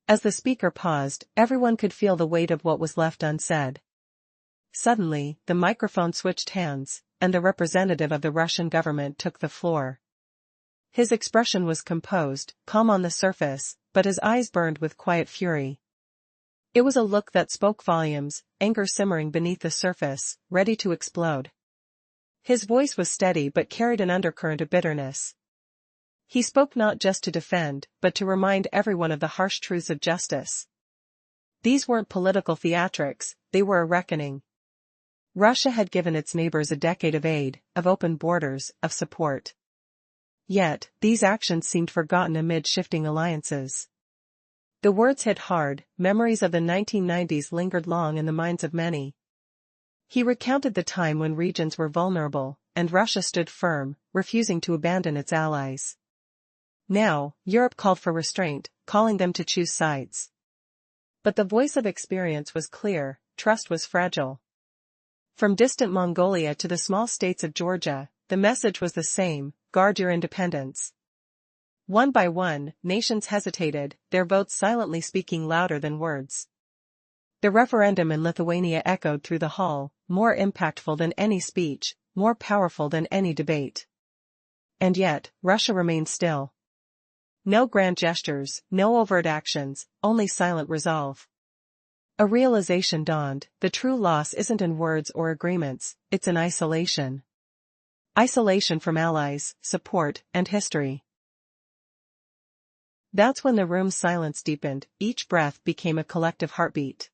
As the speaker paused, everyone could feel the weight of what was left unsaid. Suddenly, the microphone switched hands, and the representative of the Russian government took the floor. His expression was composed, calm on the surface, but his eyes burned with quiet fury. It was a look that spoke volumes, anger simmering beneath the surface, ready to explode. His voice was steady but carried an undercurrent of bitterness. He spoke not just to defend, but to remind everyone of the harsh truths of justice. These weren't political theatrics, they were a reckoning. Russia had given its neighbors a decade of aid, of open borders, of support. Yet, these actions seemed forgotten amid shifting alliances. The words hit hard, memories of the 1990s lingered long in the minds of many. He recounted the time when regions were vulnerable, and Russia stood firm, refusing to abandon its allies. Now, Europe called for restraint, calling them to choose sides. But the voice of experience was clear, trust was fragile. From distant Mongolia to the small states of Georgia, the message was the same: guard your independence. One by one, nations hesitated, their votes silently speaking louder than words. The referendum in Lithuania echoed through the hall, more impactful than any speech, more powerful than any debate. And yet, Russia remained still. No grand gestures, no overt actions, only silent resolve. A realization dawned: the true loss isn't in words or agreements, it's in isolation. Isolation from allies, support, and history. That's when the room's silence deepened, each breath became a collective heartbeat.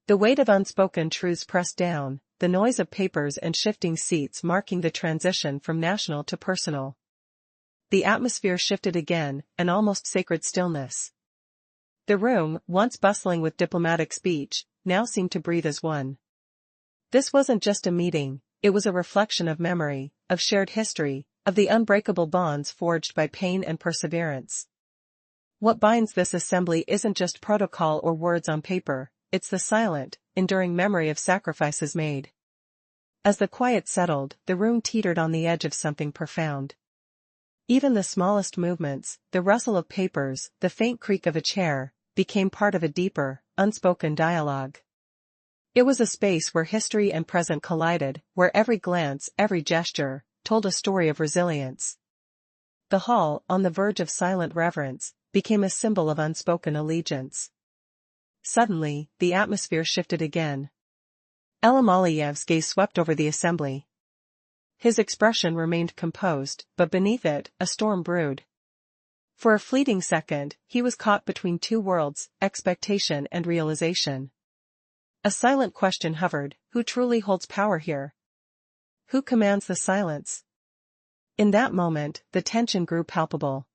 The weight of unspoken truths pressed down, the noise of papers and shifting seats marking the transition from national to personal. The atmosphere shifted again, an almost sacred stillness. The room, once bustling with diplomatic speech, now seemed to breathe as one. This wasn't just a meeting, it was a reflection of memory, of shared history, of the unbreakable bonds forged by pain and perseverance. What binds this assembly isn't just protocol or words on paper, it's the silent, enduring memory of sacrifices made. As the quiet settled, the room teetered on the edge of something profound. Even the smallest movements, the rustle of papers, the faint creak of a chair, became part of a deeper, unspoken dialogue. It was a space where history and present collided, where every glance, every gesture, told a story of resilience. The hall, on the verge of silent reverence, became a symbol of unspoken allegiance. Suddenly, the atmosphere shifted again. Elim Aliyev's gaze swept over the assembly. His expression remained composed, but beneath it, a storm brewed. For a fleeting second, he was caught between two worlds, expectation and realization. A silent question hovered: who truly holds power here? Who commands the silence? In that moment, the tension grew palpable.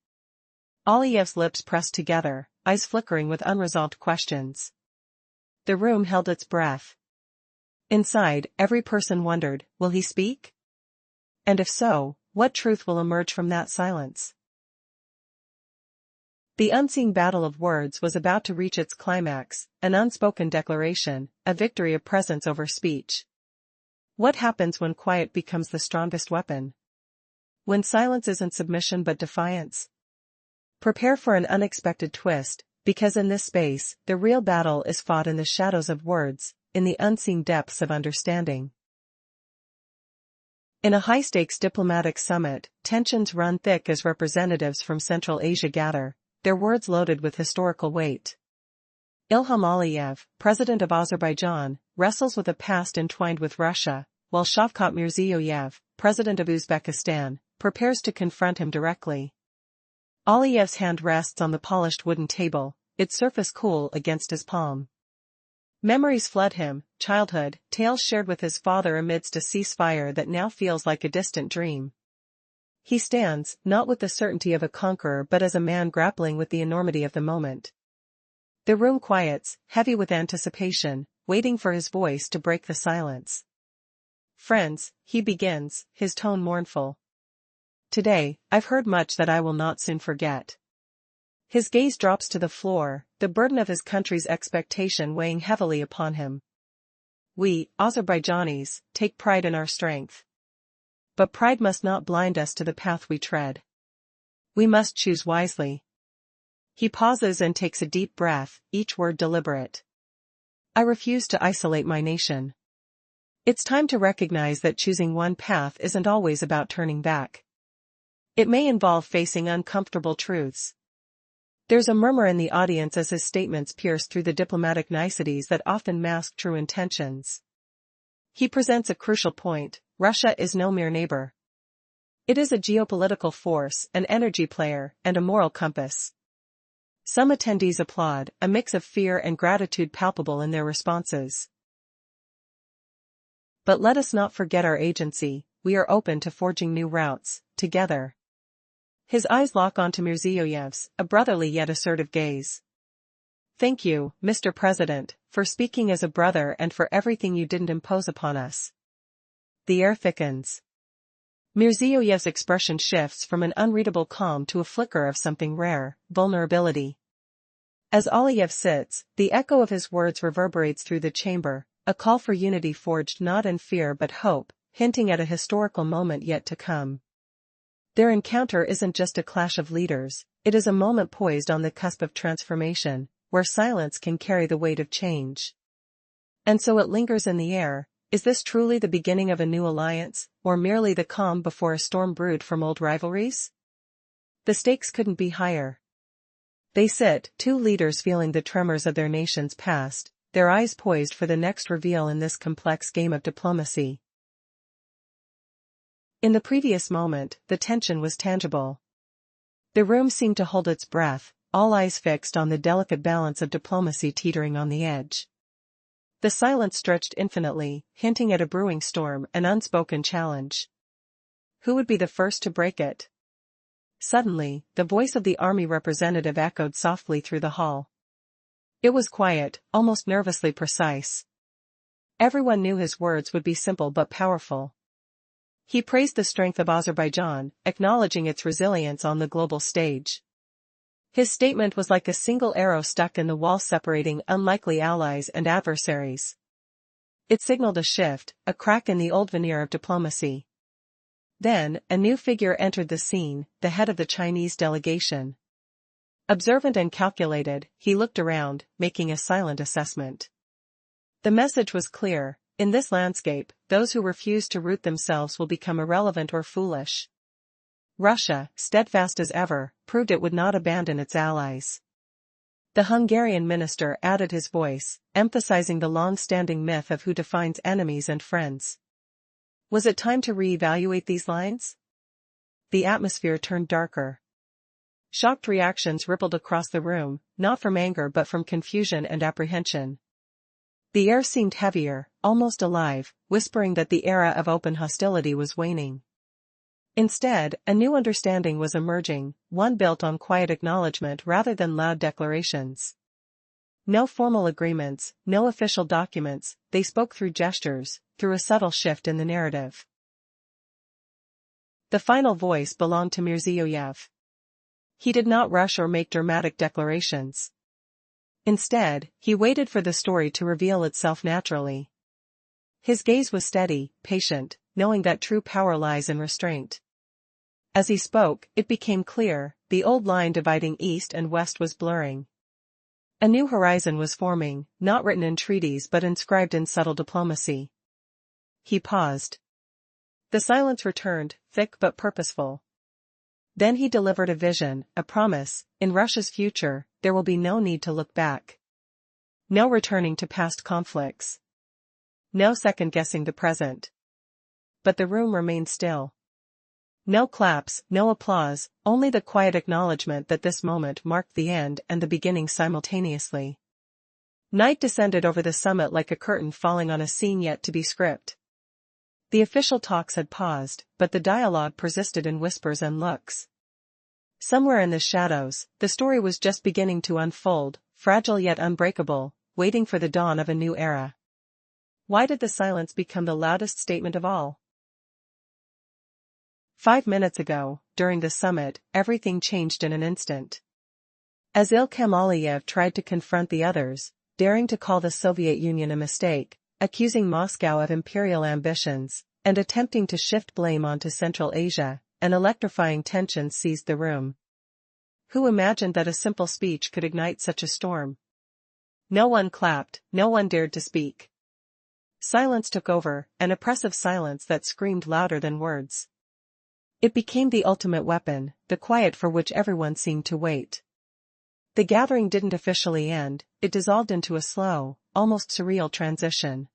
Aliyev's lips pressed together, eyes flickering with unresolved questions. The room held its breath. Inside, every person wondered, will he speak? And if so, what truth will emerge from that silence? The unseen battle of words was about to reach its climax, an unspoken declaration, a victory of presence over speech. What happens when quiet becomes the strongest weapon? When silence isn't submission but defiance? Prepare for an unexpected twist, because in this space, the real battle is fought in the shadows of words, in the unseen depths of understanding. In a high-stakes diplomatic summit, tensions run thick as representatives from Central Asia gather, their words loaded with historical weight. Ilham Aliyev, president of Azerbaijan, wrestles with a past entwined with Russia, while Shavkat Mirziyoyev, president of Uzbekistan, prepares to confront him directly. Aliyev's hand rests on the polished wooden table, its surface cool against his palm. Memories flood him, childhood, tales shared with his father amidst a ceasefire that now feels like a distant dream. He stands, not with the certainty of a conqueror but as a man grappling with the enormity of the moment. The room quiets, heavy with anticipation, waiting for his voice to break the silence. Friends, he begins, his tone mournful. Today, I've heard much that I will not soon forget. His gaze drops to the floor, the burden of his country's expectation weighing heavily upon him. We, Azerbaijanis, take pride in our strength. But pride must not blind us to the path we tread. We must choose wisely. He pauses and takes a deep breath, each word deliberate. I refuse to isolate my nation. It's time to recognize that choosing one path isn't always about turning back. It may involve facing uncomfortable truths. There's a murmur in the audience as his statements pierce through the diplomatic niceties that often mask true intentions. He presents a crucial point: Russia is no mere neighbor. It is a geopolitical force, an energy player, and a moral compass. Some attendees applaud, a mix of fear and gratitude palpable in their responses. But let us not forget our agency. We are open to forging new routes, together. His eyes lock onto Mirziyoyev's, a brotherly yet assertive gaze. Thank you, Mr. President, for speaking as a brother and for everything you didn't impose upon us. The air thickens. Mirziyoyev's expression shifts from an unreadable calm to a flicker of something rare, vulnerability. As Aliyev sits, the echo of his words reverberates through the chamber, a call for unity forged not in fear but hope, hinting at a historical moment yet to come. Their encounter isn't just a clash of leaders, it is a moment poised on the cusp of transformation, where silence can carry the weight of change. And so it lingers in the air: is this truly the beginning of a new alliance, or merely the calm before a storm brewed from old rivalries? The stakes couldn't be higher. They sit, two leaders feeling the tremors of their nation's past, their eyes poised for the next reveal in this complex game of diplomacy. In the previous moment, the tension was tangible. The room seemed to hold its breath, all eyes fixed on the delicate balance of diplomacy teetering on the edge. The silence stretched infinitely, hinting at a brewing storm, an unspoken challenge. Who would be the first to break it? Suddenly, the voice of the army representative echoed softly through the hall. It was quiet, almost nervously precise. Everyone knew his words would be simple but powerful. He praised the strength of Azerbaijan, acknowledging its resilience on the global stage. His statement was like a single arrow stuck in the wall separating unlikely allies and adversaries. It signaled a shift, a crack in the old veneer of diplomacy. Then, a new figure entered the scene, the head of the Chinese delegation. Observant and calculated, he looked around, making a silent assessment. The message was clear: in this landscape, those who refuse to root themselves will become irrelevant or foolish. Russia, steadfast as ever, proved it would not abandon its allies. The Hungarian minister added his voice, emphasizing the long-standing myth of who defines enemies and friends. Was it time to re-evaluate these lines? The atmosphere turned darker. Shocked reactions rippled across the room, not from anger but from confusion and apprehension. The air seemed heavier, almost alive, whispering that the era of open hostility was waning. Instead, a new understanding was emerging, one built on quiet acknowledgement rather than loud declarations. No formal agreements, no official documents, they spoke through gestures, through a subtle shift in the narrative. The final voice belonged to Mirziyoyev. He did not rush or make dramatic declarations. Instead, he waited for the story to reveal itself naturally. His gaze was steady, patient, knowing that true power lies in restraint. As he spoke, it became clear, the old line dividing east and west was blurring. A new horizon was forming, not written in treaties but inscribed in subtle diplomacy. He paused. The silence returned, thick but purposeful. Then he delivered a vision, a promise: in Russia's future, there will be no need to look back. No returning to past conflicts. No second-guessing the present. But the room remained still. No claps, no applause, only the quiet acknowledgement that this moment marked the end and the beginning simultaneously. Night descended over the summit like a curtain falling on a scene yet to be scripted. The official talks had paused, but the dialogue persisted in whispers and looks. Somewhere in the shadows, the story was just beginning to unfold, fragile yet unbreakable, waiting for the dawn of a new era. Why did the silence become the loudest statement of all? 5 minutes ago, during the summit, everything changed in an instant. As Ilham Aliyev tried to confront the others, daring to call the Soviet Union a mistake, accusing Moscow of imperial ambitions, and attempting to shift blame onto Central Asia, an electrifying tension seized the room. Who imagined that a simple speech could ignite such a storm? No one clapped, no one dared to speak. Silence took over, an oppressive silence that screamed louder than words. It became the ultimate weapon, the quiet for which everyone seemed to wait. The gathering didn't officially end, it dissolved into a slow, almost surreal transition.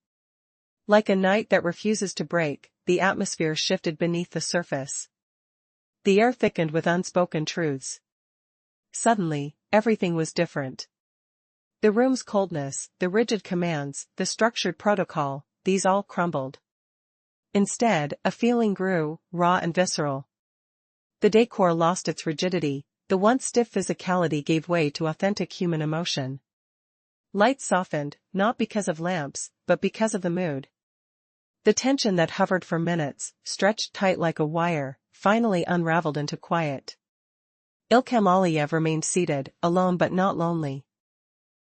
Like a night that refuses to break, the atmosphere shifted beneath the surface. The air thickened with unspoken truths. Suddenly, everything was different. The room's coldness, the rigid commands, the structured protocol, these all crumbled. Instead, a feeling grew, raw and visceral. The decor lost its rigidity, the once stiff physicality gave way to authentic human emotion. Light softened, not because of lamps, but because of the mood. The tension that hovered for minutes, stretched tight like a wire, finally unraveled into quiet. Ilham Aliyev remained seated, alone but not lonely.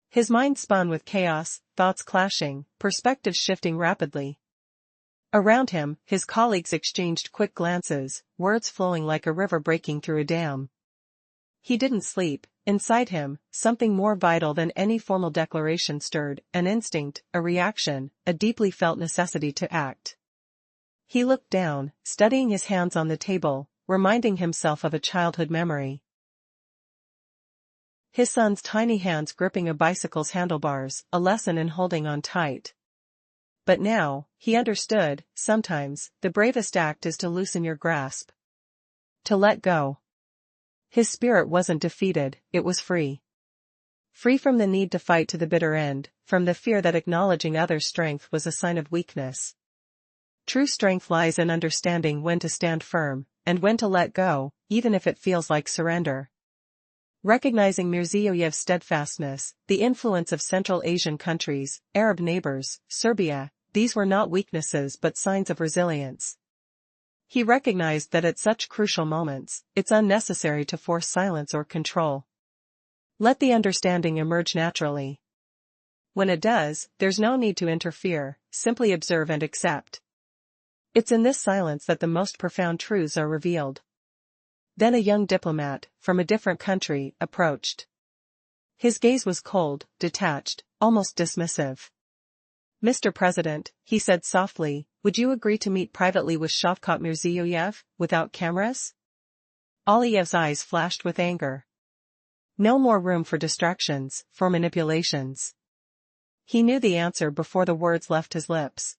His mind spun with chaos, thoughts clashing, perspectives shifting rapidly. Around him, his colleagues exchanged quick glances, words flowing like a river breaking through a dam. He didn't sleep. Inside him, something more vital than any formal declaration stirred, an instinct, a reaction, a deeply felt necessity to act. He looked down, studying his hands on the table, reminding himself of a childhood memory. His son's tiny hands gripping a bicycle's handlebars, a lesson in holding on tight. But now, he understood, sometimes, the bravest act is to loosen your grasp. To let go. His spirit wasn't defeated, it was free. Free from the need to fight to the bitter end, from the fear that acknowledging others' strength was a sign of weakness. True strength lies in understanding when to stand firm, and when to let go, even if it feels like surrender. Recognizing Mirziyoyev's steadfastness, the influence of Central Asian countries, Arab neighbors, Serbia, these were not weaknesses but signs of resilience. He recognized that at such crucial moments, it's unnecessary to force silence or control. Let the understanding emerge naturally. When it does, there's no need to interfere, simply observe and accept. It's in this silence that the most profound truths are revealed. Then a young diplomat, from a different country, approached. His gaze was cold, detached, almost dismissive. "Mr. President," he said softly, "would you agree to meet privately with Shavkat Mirziyoyev, without cameras?" Aliyev's eyes flashed with anger. No more room for distractions, for manipulations. He knew the answer before the words left his lips.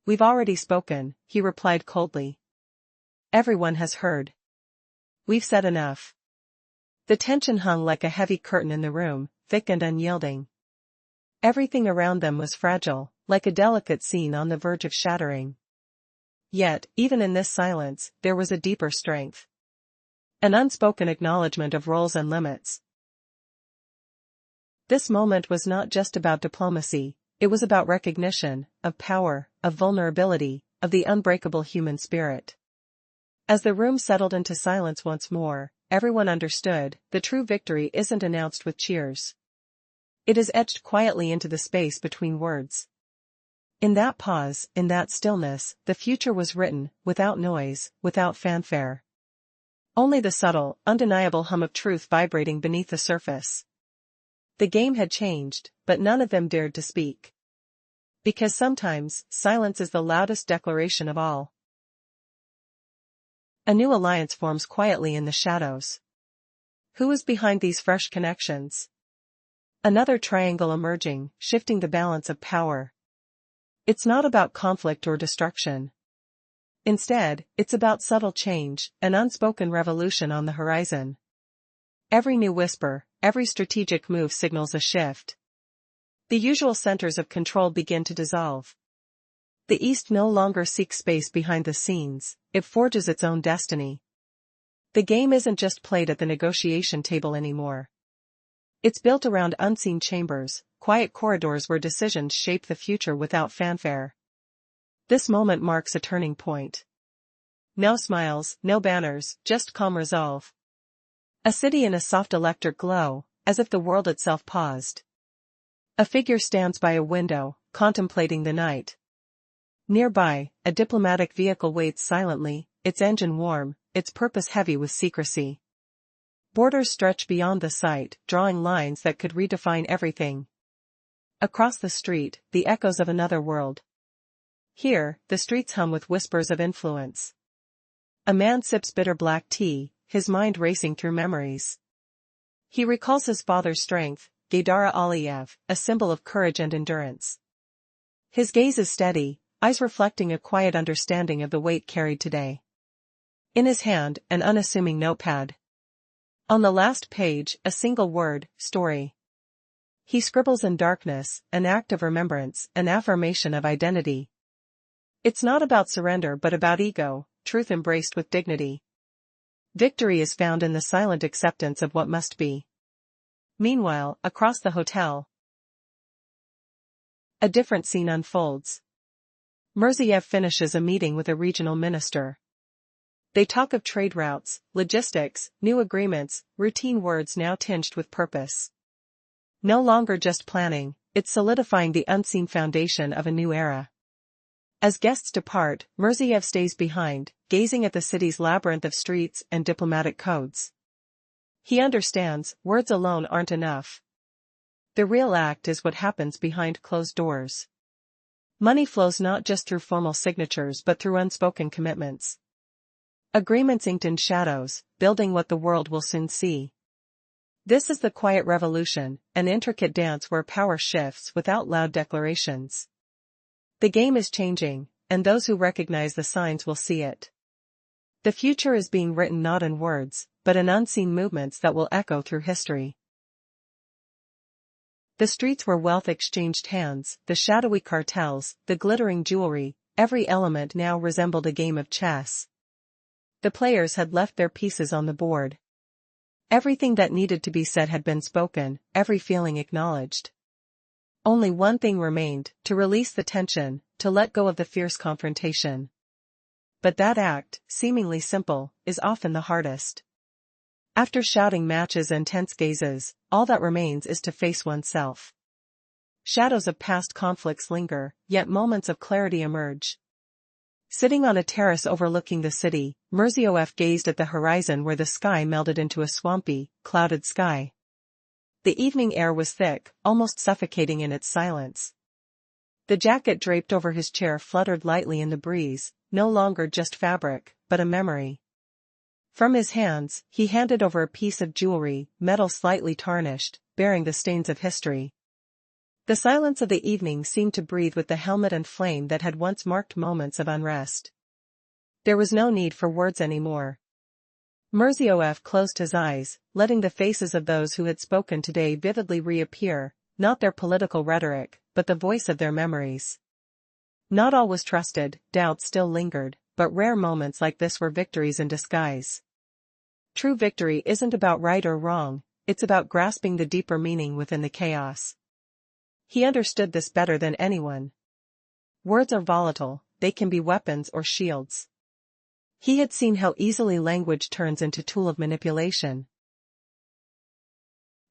"We've already spoken," he replied coldly. "Everyone has heard. We've said enough." The tension hung like a heavy curtain in the room, thick and unyielding. Everything around them was fragile, like a delicate scene on the verge of shattering. Yet, even in this silence, there was a deeper strength. An unspoken acknowledgement of roles and limits. This moment was not just about diplomacy, it was about recognition, of power, of vulnerability, of the unbreakable human spirit. As the room settled into silence once more, everyone understood, the true victory isn't announced with cheers. It is etched quietly into the space between words. In that pause, in that stillness, the future was written, without noise, without fanfare. Only the subtle, undeniable hum of truth vibrating beneath the surface. The game had changed, but none of them dared to speak. Because sometimes, silence is the loudest declaration of all. A new alliance forms quietly in the shadows. Who is behind these fresh connections? Another triangle emerging, shifting the balance of power. It's not about conflict or destruction. Instead, it's about subtle change, an unspoken revolution on the horizon. Every new whisper, every strategic move signals a shift. The usual centers of control begin to dissolve. The East no longer seeks space behind the scenes, it forges its own destiny. The game isn't just played at the negotiation table anymore. It's built around unseen chambers, quiet corridors where decisions shape the future without fanfare. This moment marks a turning point. No smiles, no banners, just calm resolve. A city in a soft electric glow, as if the world itself paused. A figure stands by a window, contemplating the night. Nearby, a diplomatic vehicle waits silently, its engine warm, its purpose heavy with secrecy. Borders stretch beyond the sight, drawing lines that could redefine everything. Across the street, the echoes of another world. Here, the streets hum with whispers of influence. A man sips bitter black tea, his mind racing through memories. He recalls his father's strength, Gaidara Aliyev, a symbol of courage and endurance. His gaze is steady, eyes reflecting a quiet understanding of the weight carried today. In his hand, an unassuming notepad. On the last page, a single word, story. He scribbles in darkness, an act of remembrance, an affirmation of identity. It's not about surrender but about ego, truth embraced with dignity. Victory is found in the silent acceptance of what must be. Meanwhile, across the hotel, a different scene unfolds. Mirziev finishes a meeting with a regional minister. They talk of trade routes, logistics, new agreements, routine words now tinged with purpose. No longer just planning, it's solidifying the unseen foundation of a new era. As guests depart, Mirziev stays behind, gazing at the city's labyrinth of streets and diplomatic codes. He understands, words alone aren't enough. The real act is what happens behind closed doors. Money flows not just through formal signatures but through unspoken commitments. Agreements inked in shadows, building what the world will soon see. This is the quiet revolution, an intricate dance where power shifts without loud declarations. The game is changing, and those who recognize the signs will see it. The future is being written not in words, but in unseen movements that will echo through history. The streets where wealth exchanged hands, the shadowy cartels, the glittering jewelry, every element now resembled a game of chess. The players had left their pieces on the board. Everything that needed to be said had been spoken, every feeling acknowledged. Only one thing remained, to release the tension, to let go of the fierce confrontation. but that act, seemingly simple, is often the hardest. After shouting matches and tense gazes, all that remains is to face oneself. Shadows of past conflicts linger, yet moments of clarity emerge. Sitting on a terrace overlooking the city, Mirzioev gazed at the horizon where the sky melded into a swampy, clouded sky. The evening air was thick, almost suffocating in its silence. The jacket draped over his chair fluttered lightly in the breeze, no longer just fabric, but a memory. From his hands, he handed over a piece of jewelry, metal slightly tarnished, bearing the stains of history. The silence of the evening seemed to breathe with the helmet and flame that had once marked moments of unrest. There was no need for words anymore. Mirzioev closed his eyes, letting the faces of those who had spoken today vividly reappear, not their political rhetoric, but the voice of their memories. Not all was trusted, doubt still lingered, but rare moments like this were victories in disguise. True victory isn't about right or wrong, it's about grasping the deeper meaning within the chaos. He understood this better than anyone. Words are volatile, they can be weapons or shields. He had seen how easily language turns into a tool of manipulation.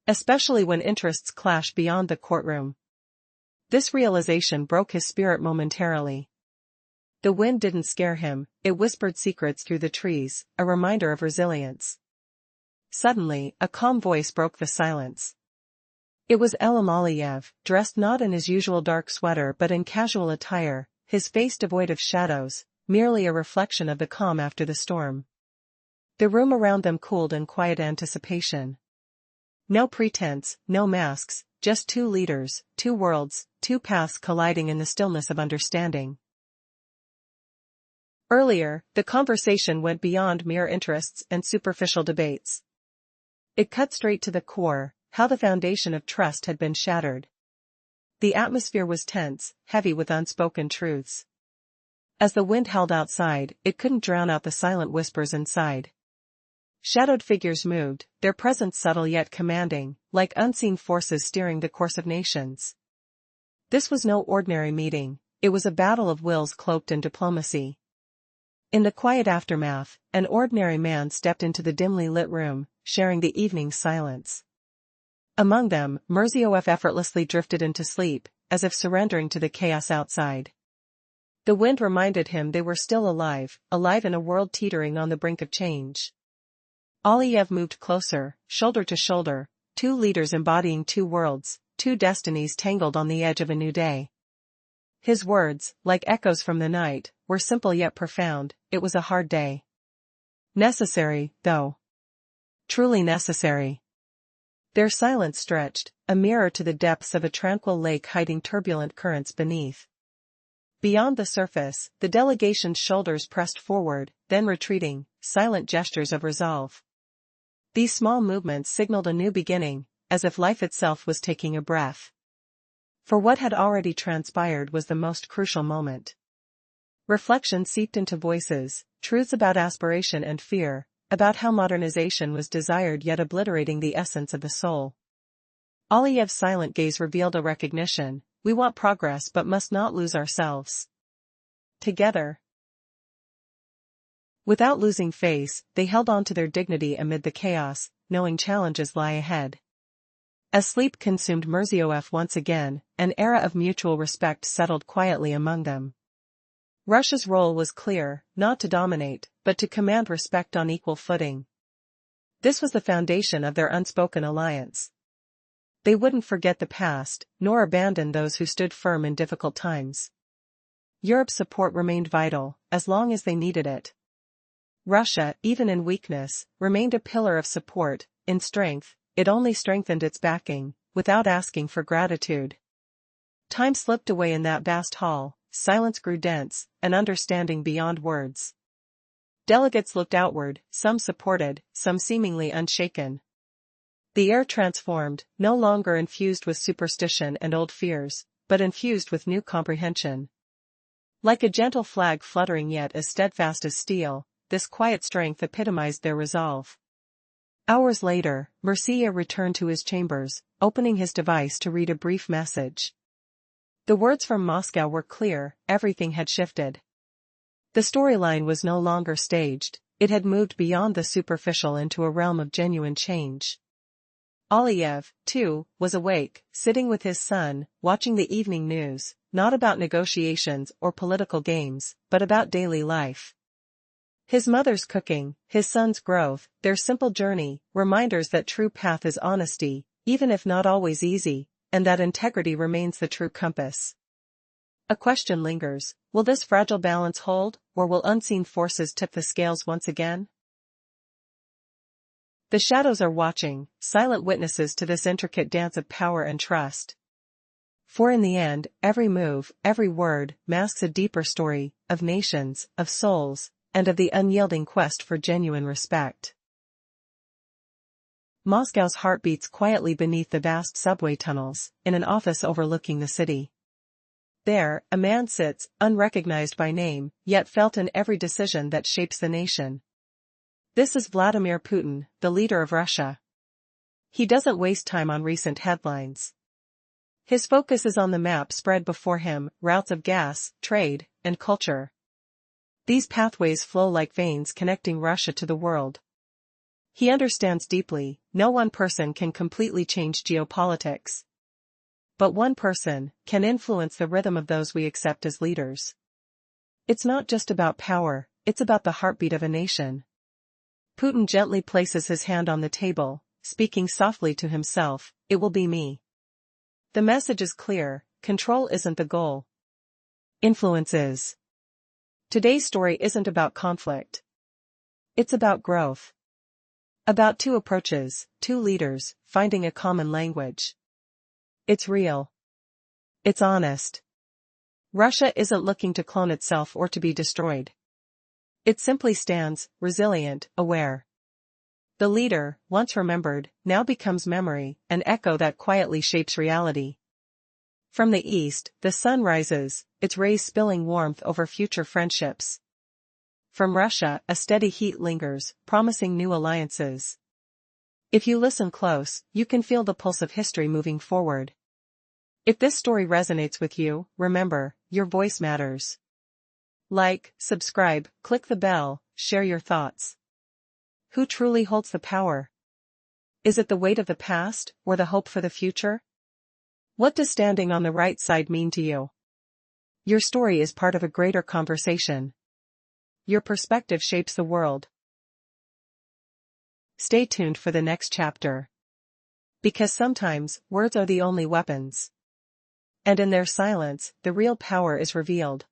Especially when interests clash beyond the courtroom. This realization broke his spirit momentarily. The wind didn't scare him, it whispered secrets through the trees, a reminder of resilience. Suddenly, a calm voice broke the silence. It was Elim Aliyev, dressed not in his usual dark sweater but in casual attire, his face devoid of shadows, merely a reflection of the calm after the storm. The room around them cooled in quiet anticipation. No pretense, no masks, just two leaders, two worlds, two paths colliding in the stillness of understanding. Earlier, the conversation went beyond mere interests and superficial debates. It cut straight to the core, how the foundation of trust had been shattered. The atmosphere was tense, heavy with unspoken truths. As the wind howled outside, it couldn't drown out the silent whispers inside. Shadowed figures moved, their presence subtle yet commanding, like unseen forces steering the course of nations. This was no ordinary meeting, it was a battle of wills cloaked in diplomacy. In the quiet aftermath, an ordinary man stepped into the dimly lit room, sharing the evening's silence. Among them, Mirzioev effortlessly drifted into sleep, as if surrendering to the chaos outside. The wind reminded him they were still alive, alive in a world teetering on the brink of change. Aliyev moved closer, shoulder to shoulder, two leaders embodying two worlds, two destinies tangled on the edge of a new day. His words, like echoes from the night, were simple yet profound. It was a hard day. Necessary, though. Truly necessary. Their silence stretched, a mirror to the depths of a tranquil lake hiding turbulent currents beneath. Beyond the surface, the delegation's shoulders pressed forward, then retreating, silent gestures of resolve. These small movements signaled a new beginning, as if life itself was taking a breath. For what had already transpired was the most crucial moment. Reflection seeped into voices, truths about aspiration and fear, about how modernization was desired yet obliterating the essence of the soul. Aliyev's silent gaze revealed a recognition: we want progress but must not lose ourselves. Together. Without losing face, they held on to their dignity amid the chaos, knowing challenges lie ahead. As sleep consumed Mirzioev once again, an era of mutual respect settled quietly among them. Russia's role was clear, not to dominate, but to command respect on equal footing. This was the foundation of their unspoken alliance. They wouldn't forget the past, nor abandon those who stood firm in difficult times. Europe's support remained vital, as long as they needed it. Russia, even in weakness, remained a pillar of support. In strength, it only strengthened its backing, without asking for gratitude. Time slipped away in that vast hall, silence grew dense, an understanding beyond words. Delegates looked outward, some supported, some seemingly unshaken. The air transformed, no longer infused with superstition and old fears, but infused with new comprehension. Like a gentle flag fluttering yet as steadfast as steel, this quiet strength epitomized their resolve. Hours later, Mircea returned to his chambers, opening his device to read a brief message. The words from Moscow were clear: everything had shifted. The storyline was no longer staged, it had moved beyond the superficial into a realm of genuine change. Aliyev, too, was awake, sitting with his son, watching the evening news, not about negotiations or political games, but about daily life. His mother's cooking, his son's growth, their simple journey, reminders that true path is honesty, even if not always easy, and that integrity remains the true compass. A question lingers, will this fragile balance hold, or will unseen forces tip the scales once again? The shadows are watching, silent witnesses to this intricate dance of power and trust. For in the end, every move, every word, masks a deeper story, of nations, of souls, and of the unyielding quest for genuine respect. Moscow's heart beats quietly beneath the vast subway tunnels, in an office overlooking the city. There, a man sits, unrecognized by name, yet felt in every decision that shapes the nation. This is Vladimir Putin, the leader of Russia. He doesn't waste time on recent headlines. His focus is on the map spread before him, routes of gas, trade, and culture. These pathways flow like veins connecting Russia to the world. He understands deeply, no one person can completely change geopolitics. But one person can influence the rhythm of those we accept as leaders. It's not just about power, it's about the heartbeat of a nation. Putin gently places his hand on the table, speaking softly to himself, "It will be me." The message is clear, control isn't the goal. Influence is. Today's story isn't about conflict. It's about growth. About two approaches, two leaders, finding a common language. It's real. It's honest. Russia isn't looking to clone itself or to be destroyed. It simply stands, resilient, aware. The leader, once remembered, now becomes memory, an echo that quietly shapes reality. From the east, the sun rises, its rays spilling warmth over future friendships. From Russia, a steady heat lingers, promising new alliances. If you listen close, you can feel the pulse of history moving forward. If this story resonates with you, remember, your voice matters. Like, subscribe, click the bell, share your thoughts. Who truly holds the power? Is it the weight of the past, or the hope for the future? What does standing on the right side mean to you? Your story is part of a greater conversation. Your perspective shapes the world. Stay tuned for the next chapter. Because sometimes, words are the only weapons. And in their silence, the real power is revealed.